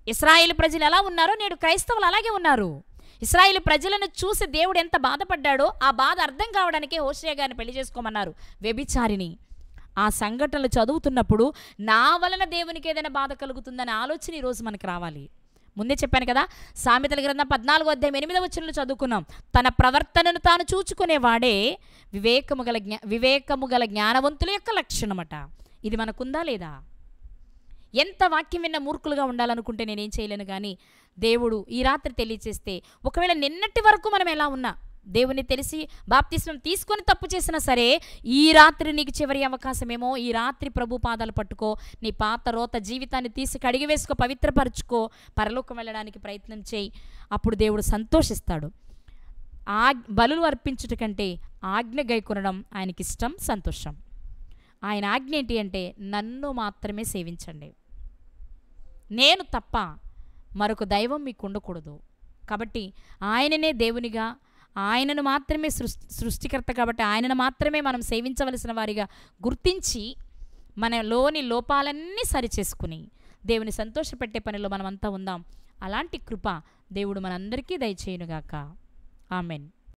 ఇశ్రాయేలు ప్రజలు ఎలా ఉన్నారో నేడు క్రైస్తవులు అలాగే ఉన్నారు. ఇశ్రాయేలు ప్రజలను చూసి దేవుడు ఎంత బాధపడ్డాడో ఆ బాధ అర్థం కావడానికే హోషేయ గారిని పెళ్లి చేసుకోమన్నారు, వ్యభిచారిని. ఆ సంఘటనలు చదువుతున్నప్పుడు నా వలన దేవునికి ఏదైనా బాధ కలుగుతుందనే ఆలోచన ఈరోజు మనకు రావాలి. ముందే చెప్పాను కదా, సామెతల గ్రంథం 14వ అధ్యాయం 8వ వచనంలో చదువుకున్నాం. తన ప్రవర్తనను తాను చూచుకునేవాడే వివేకము గల జ్ఞానవంతుల యొక్క లక్షణమట. ఇది మనకుందా లేదా? ఎంత వాక్యం విన్న మూర్ఖులుగా ఉండాలనుకుంటే నేనేం చేయలేను. కానీ దేవుడు ఈ రాత్రి తెలియచేస్తే, ఒకవేళ నిన్నటి వరకు మనం ఎలా ఉన్నా, దేవుని తెలిసి బాప్తిస్మం తీసుకొని తప్పు చేసినా సరే, ఈ రాత్రి నీకు చివరి అవకాశమేమో. ఈ రాత్రి ప్రభు పాదాలు పట్టుకో, నీ పాత రోత జీవితాన్ని తీసి కడిగి వేసుకో, పవిత్రపరచుకో, పరలోకం వెళ్ళడానికి ప్రయత్నం చేయి. అప్పుడు దేవుడు సంతోషిస్తాడు. బలులు అర్పించుట కంటే ఆజ్ఞ గైకొనడం ఆయనకిష్టం, సంతోషం. ఆయన ఆజ్ఞ ఏంటి అంటే, నన్ను మాత్రమే సేవించండి, నేను తప్ప మరొక దైవం మీకు ఉండకూడదు. కాబట్టి ఆయననే దేవునిగా, ఆయనను మాత్రమే సృష్టికర్త కాబట్టి ఆయనను మాత్రమే మనం సేవించవలసిన వారిగా గుర్తించి మనలోని లోపాలన్నీ సరిచేసుకుని దేవుని సంతోషపెట్టే పనిలో మనమంతా ఉందాం. అలాంటి కృప దేవుడు మనందరికీ దయచేయునుగాక. ఆమెన్.